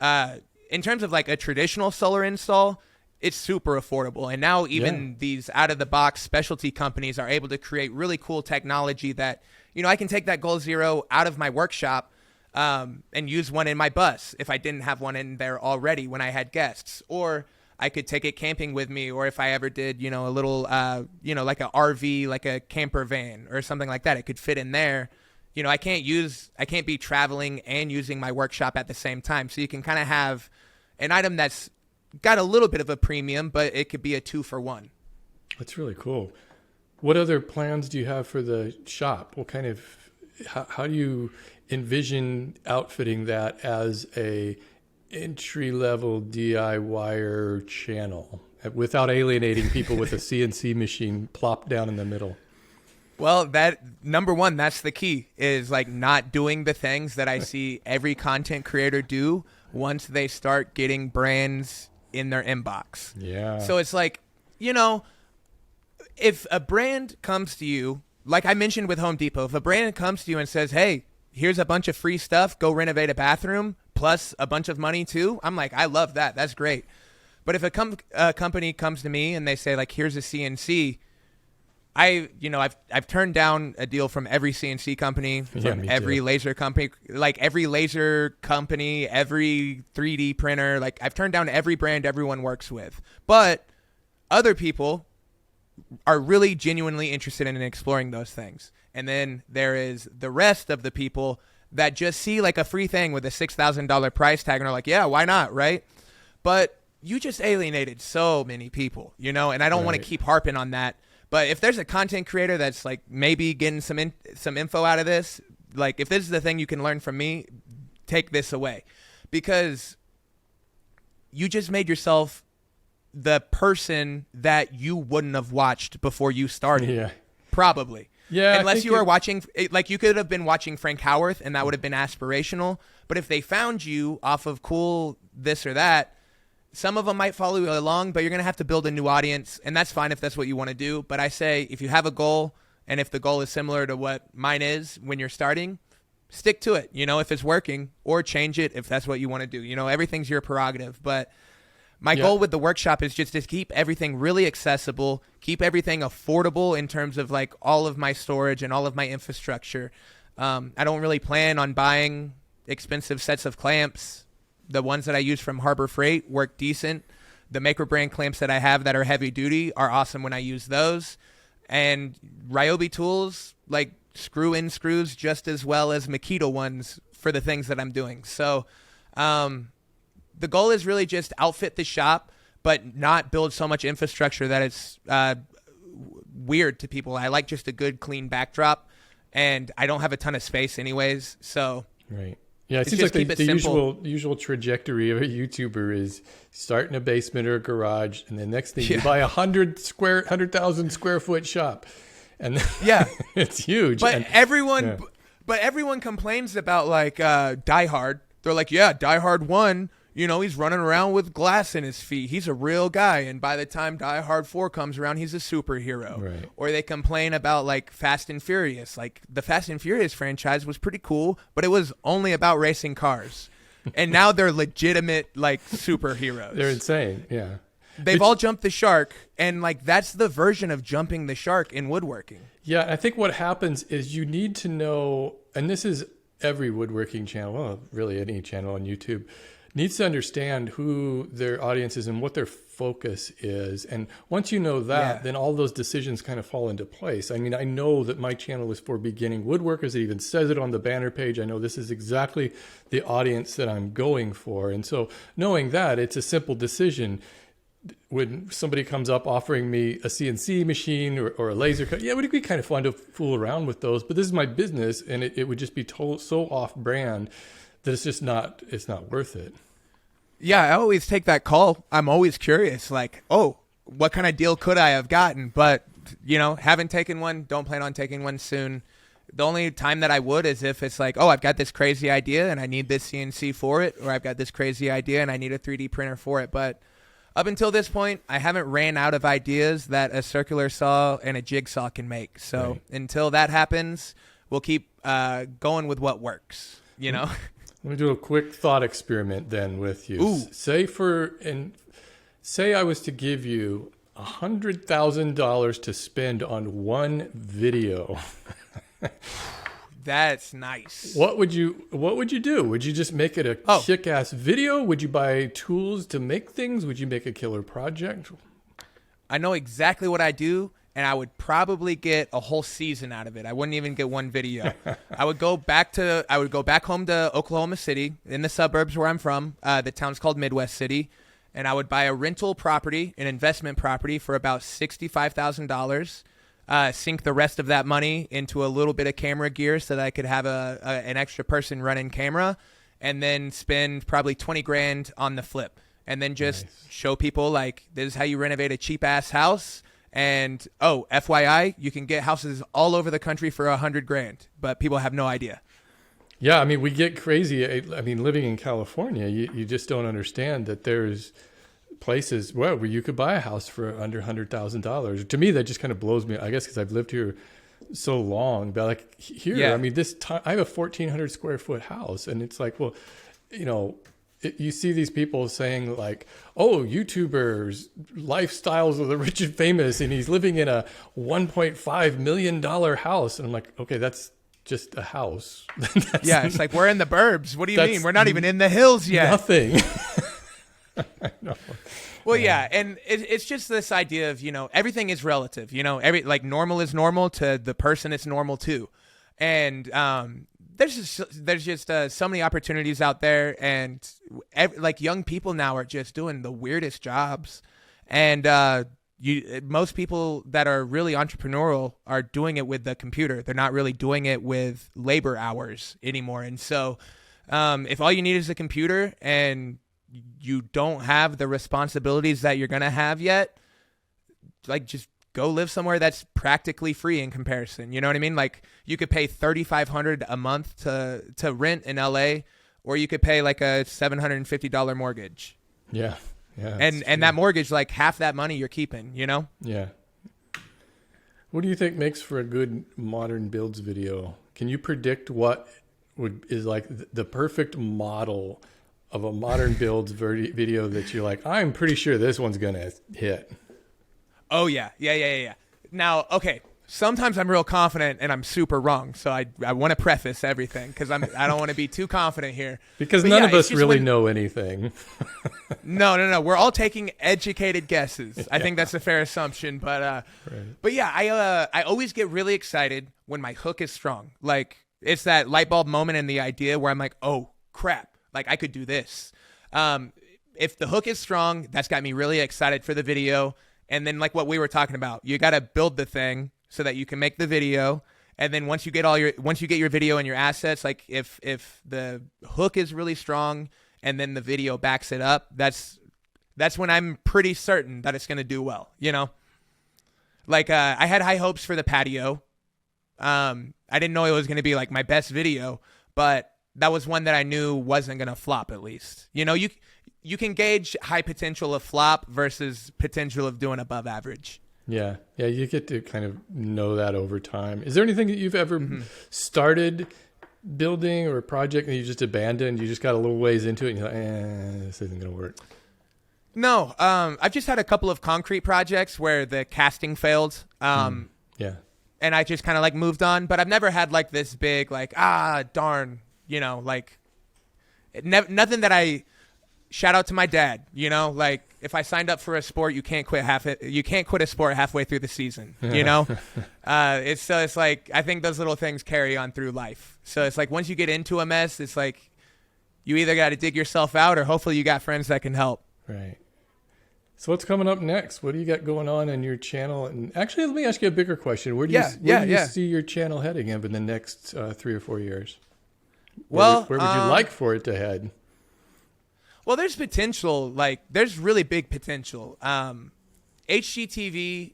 Speaker 2: in terms of like a traditional solar install, it's super affordable. And now even these out-of-the-box specialty companies are able to create really cool technology that, I can take that Goal Zero out of my workshop and use one in my bus if I didn't have one in there already when I had guests. Or I could take it camping with me, or if I ever did, a little, like a RV, like a camper van or something like that, it could fit in there. I can't be traveling and using my workshop at the same time. So you can kind of have an item that's got a little bit of a premium, but it could be a 2-for-1.
Speaker 1: That's really cool. What other plans do you have for the shop? How do you envision outfitting that as a entry-level DIYer channel without alienating people with a CNC machine plopped down in the middle?
Speaker 2: Well, that number one, that's the key, is like not doing the things that I see every content creator do once they start getting brands in their inbox.
Speaker 1: Yeah.
Speaker 2: So it's like, if a brand comes to you, like I mentioned with Home Depot, if a brand comes to you and says, hey, here's a bunch of free stuff, go renovate a bathroom, plus a bunch of money too, I'm like, I love that. That's great. But if a company comes to me and they say, like, here's a CNC, I've turned down a deal from every CNC company, from every laser company, every 3D printer. Like I've turned down every brand everyone works with. But other people are really genuinely interested in exploring those things. And then there is the rest of the people that just see like a free thing with a $6,000 price tag and are like, yeah, why not, right? But you just alienated so many people, and I don't want to keep harping on that. But if there's a content creator that's like maybe getting some info out of this, like if this is the thing you can learn from me, take this away, because you just made yourself the person that you wouldn't have watched before you started. Yeah. Probably.
Speaker 1: Yeah.
Speaker 2: Unless you were watching, like you could have been watching Frank Howarth and that would have been aspirational. But if they found you off of cool this or that, some of them might follow you along, but you're going to have to build a new audience, and that's fine if that's what you want to do. But I say if you have a goal, and if the goal is similar to what mine is when you're starting, stick to it, if it's working, or change it if that's what you want to do. Everything's your prerogative. But my goal with the workshop is just to keep everything really accessible, keep everything affordable in terms of like all of my storage and all of my infrastructure. I don't really plan on buying expensive sets of clamps. The ones that I use from Harbor Freight work decent. The Maker brand clamps that I have that are heavy duty are awesome when I use those. And Ryobi tools, like screw in screws just as well as Makita ones for the things that I'm doing. So the goal is really just outfit the shop, but not build so much infrastructure that it's weird to people. I like just a good, clean backdrop, and I don't have a ton of space anyways. So
Speaker 1: right. Yeah, it seems like the usual trajectory of a YouTuber is start in a basement or a garage, and the next thing you buy 100,000 square foot shop. and
Speaker 2: yeah,
Speaker 1: it's huge.
Speaker 2: But
Speaker 1: and,
Speaker 2: everyone complains about like Die Hard. They're like, yeah, Die Hard 1, he's running around with glass in his feet. He's a real guy. And by the time Die Hard 4 comes around, he's a superhero.
Speaker 1: Right.
Speaker 2: Or they complain about like Fast and Furious. Like the Fast and Furious franchise was pretty cool, but it was only about racing cars. And now they're legitimate like superheroes.
Speaker 1: They're insane. Yeah.
Speaker 2: They've all jumped the shark. And like that's the version of jumping the shark in woodworking.
Speaker 1: Yeah. I think what happens is you need to know, and this is every woodworking channel, well, really any channel on YouTube, needs to understand who their audience is and what their focus is. And once you know that, then all those decisions kind of fall into place. I mean, I know that my channel is for beginning woodworkers. It even says it on the banner page. I know this is exactly the audience that I'm going for. And so knowing that, it's a simple decision. When somebody comes up offering me a CNC machine or a laser cut, yeah, it would be kind of fun to fool around with those. But this is my business, and it would just be so off-brand that it's not worth it.
Speaker 2: Yeah, I always take that call. I'm always curious, like, oh, what kind of deal could I have gotten? But, haven't taken one, don't plan on taking one soon. The only time that I would is if it's like, oh, I've got this crazy idea and I need this CNC for it, or I've got this crazy idea and I need a 3D printer for it. But up until this point, I haven't ran out of ideas that a circular saw and a jigsaw can make. So until that happens, we'll keep going with what works, Let
Speaker 1: me do a quick thought experiment then with you.
Speaker 2: Ooh.
Speaker 1: Say I was to give you $100,000 to spend on one video.
Speaker 2: That's nice.
Speaker 1: What would you do? Would you just make it a kick-ass video? Would you buy tools to make things? Would you make a killer project?
Speaker 2: I know exactly what I do, and I would probably get a whole season out of it. I wouldn't even get one video. I would go back home to Oklahoma City, in the suburbs where I'm from. The town's called Midwest City, and I would buy a rental property, an investment property, for about $65,000. Sink the rest of that money into a little bit of camera gear so that I could have an extra person running camera, and then spend probably $20,000 on the flip, and then just show people like, this is how you renovate a cheap ass house. And FYI, you can get houses all over the country for $100,000, but people have no idea.
Speaker 1: Yeah, I mean, we get crazy. I mean, living in California, you just don't understand that there's places where you could buy a house for under $100,000. To me, that just kind of blows me. I guess because I've lived here so long, but like here, I mean, this time I have a 1,400 square foot house, and it's like, well, you see these people saying like, oh, YouTubers, lifestyles of the rich and famous, and he's living in a $1.5 million house, and I'm like, okay, that's just a house.
Speaker 2: It's like, we're in the burbs. What do you mean? We're not even in the hills yet.
Speaker 1: Nothing.
Speaker 2: Well, yeah, and it's just this idea of, everything is relative. Normal is normal to the person it's normal to. And there's just so many opportunities out there, and young people now are just doing the weirdest jobs. And most people that are really entrepreneurial are doing it with the computer. They're not really doing it with labor hours anymore. And so if all you need is a computer and you don't have the responsibilities that you're going to have yet, like, just go live somewhere that's practically free in comparison. You know what I mean? Like, you could pay $3,500 a month to rent in LA, or you could pay like a $750 mortgage.
Speaker 1: Yeah.
Speaker 2: And that mortgage, like half that money you're keeping,
Speaker 1: Yeah. What do you think makes for a good modern builds video? Can you predict what is like the perfect model of a modern builds video that you're like, I'm pretty sure this one's going to hit?
Speaker 2: Oh, yeah. Now, okay, sometimes I'm real confident and I'm super wrong. So I want to preface everything because I don't want to be too confident here.
Speaker 1: Because none of us really know anything.
Speaker 2: No. We're all taking educated guesses. I think that's a fair assumption. But I always get really excited when my hook is strong. Like, it's that light bulb moment in the idea where I'm like, oh, crap. Like, I could do this. If the hook is strong, that's got me really excited for the video. And then, like what we were talking about, you got to build the thing so that you can make the video. And then once you get your video and your assets, like if the hook is really strong and then the video backs it up, that's when I'm pretty certain that it's going to do well, Like, I had high hopes for the patio. I didn't know it was going to be like my best video, but that was one that I knew wasn't going to flop, at least. You know, you can gauge high potential of flop versus potential of doing above average.
Speaker 1: Yeah. Yeah. You get to kind of know that over time. Is there anything that you've ever started building or a project that you just abandoned? You just got a little ways into it and you're like, this isn't going to work.
Speaker 2: No. I've just had a couple of concrete projects where the casting failed.
Speaker 1: Yeah.
Speaker 2: And I just kind of like moved on, but I've never had like this big, like, darn, you know, like nothing that shout out to my dad, you know, like if I signed up for a sport, you can't quit a sport halfway through the season, you know? It's like, I think those little things carry on through life. So it's like, once you get into a mess, it's like, you either got to dig yourself out or hopefully you got friends that can help.
Speaker 1: Right. So what's coming up next? What do you got going on in your channel? And actually, let me ask you a bigger question. Where do you see your channel heading in the next 3 or 4 years? Where would you like for it to head?
Speaker 2: Well, there's potential. Like, there's really big potential. HGTV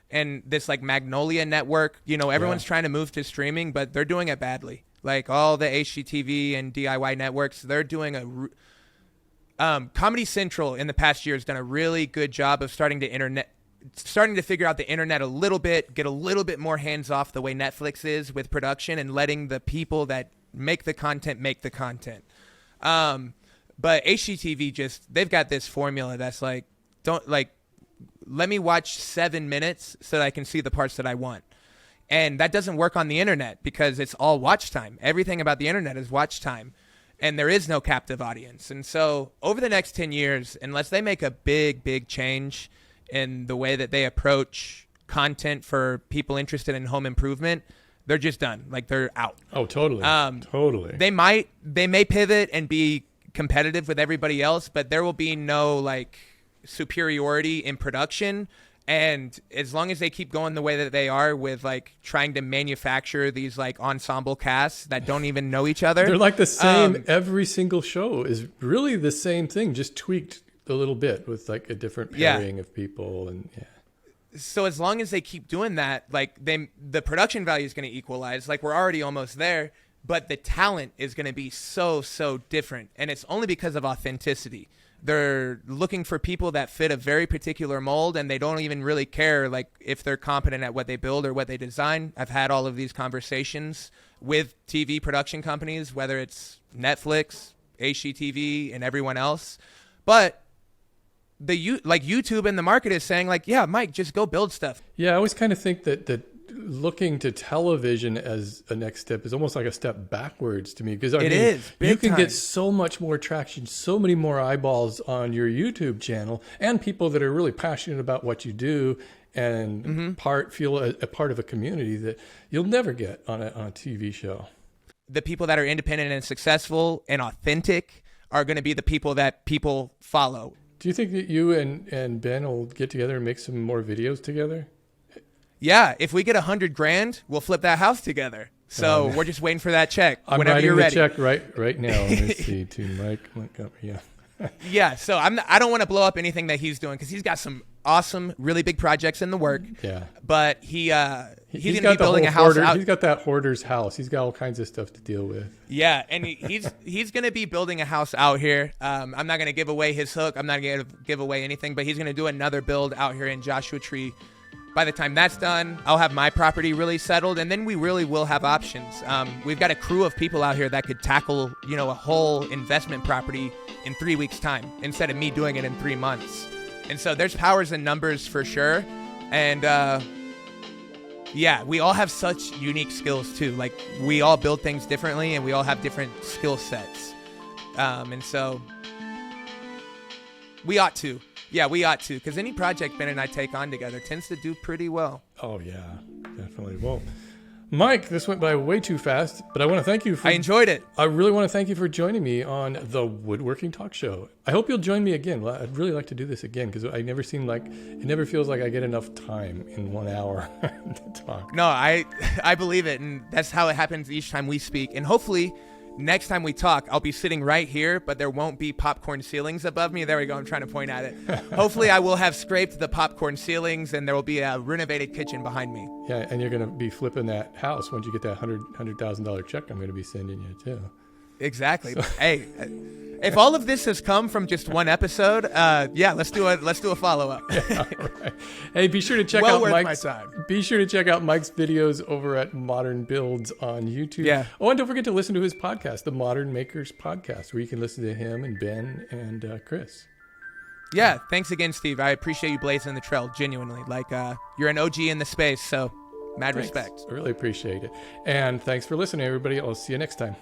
Speaker 2: and this like Magnolia network, you know, everyone's trying to move to streaming, but they're doing it badly. Like all the HGTV and DIY networks, they're doing Comedy Central in the past year has done a really good job of starting to figure out the internet a little bit, get a little bit more hands off the way Netflix is with production and letting the people that make the content. But HGTV they've got this formula that's like, let me watch 7 minutes so that I can see the parts that I want. And that doesn't work on the internet because it's all watch time. Everything about the internet is watch time. And there is no captive audience. And so over the next 10 years, unless they make a big, big change in the way that they approach content for people interested in home improvement, they're just done. Like, they're out.
Speaker 1: Oh, totally. Totally.
Speaker 2: They may pivot and be competitive with everybody else, but there will be no like superiority in production. And as long as they keep going the way that they are with like trying to manufacture these like ensemble casts that don't even know each other.
Speaker 1: They're like the same. Every single show is really the same thing, just tweaked a little bit with like a different pairing of people. And
Speaker 2: so as long as they keep doing that, like the production value is going to equalize. Like, we're already almost there, but the talent is going to be so different. And it's only because of authenticity. They're looking for people that fit a very particular mold, and they don't even really care like if they're competent at what they build or what they design. I've had all of these conversations with TV production companies, whether it's Netflix, HGTV, and everyone else. But YouTube and the market is saying like, yeah, Mike, just go build stuff.
Speaker 1: Yeah, I always kind of think that looking to television as a next step is almost like a step backwards to me, because you can get so much more traction, so many more eyeballs on your YouTube channel, and people that are really passionate about what you do and feel a part of a community that you'll never get on a TV show.
Speaker 2: The people that are independent and successful and authentic are going to be the people that people follow.
Speaker 1: Do you think that you and Ben will get together and make some more videos together?
Speaker 2: Yeah, if we get $100,000, we'll flip that house together. So we're just waiting for that check. Whenever you're ready.
Speaker 1: I'm writing the check right now. Let me see, to Mike Montgomery. Yeah.
Speaker 2: Yeah. So I don't want to blow up anything that he's doing, because he's got some awesome, really big projects in the work. Yeah. But he's going to be building a house out.
Speaker 1: He's got that hoarder's house. He's got all kinds of stuff to deal with.
Speaker 2: Yeah, and he's going to be building a house out here. I'm not going to give away his hook. I'm not going to give away anything, but he's going to do another build out here in Joshua Tree. By the time that's done, I'll have my property really settled, and then we really will have options. We've got a crew of people out here that could tackle, a whole investment property in 3 weeks' time instead of me doing it in 3 months. And so there's powers in numbers for sure. And we all have such unique skills too. Like, we all build things differently, and we all have different skill sets. And so we ought to. Yeah, we ought to, because any project Ben and I take on together tends to do pretty well.
Speaker 1: Oh, yeah, definitely. Well, Mike, this went by way too fast, but I want to thank you for...
Speaker 2: I enjoyed it.
Speaker 1: I really want to thank you for joining me on the Woodworking Talk Show. I hope you'll join me again. I'd really like to do this again, because it never feels like I get enough time in 1 hour to talk.
Speaker 2: No, I believe it, and that's how it happens each time we speak. And hopefully next time we talk, I'll be sitting right here, but there won't be popcorn ceilings above me. There we go. I'm trying to point at it. Hopefully I will have scraped the popcorn ceilings and there will be a renovated kitchen behind me.
Speaker 1: Yeah, and you're going to be flipping that house once you get that $100,000 check I'm going to be sending you too.
Speaker 2: Exactly. So. Hey, if all of this has come from just one episode, let's do a follow-up.
Speaker 1: Yeah, right. Hey, be sure to check out Mike's videos over at Modern Builds on YouTube.
Speaker 2: Yeah.
Speaker 1: Oh, and don't forget to listen to his podcast, the Modern Makers Podcast, where you can listen to him and Ben and Chris.
Speaker 2: Yeah, thanks again, Steve. I appreciate you blazing the trail, genuinely. Like, you're an OG in the space, so mad respect.
Speaker 1: I really appreciate it. And thanks for listening, everybody. I'll see you next time.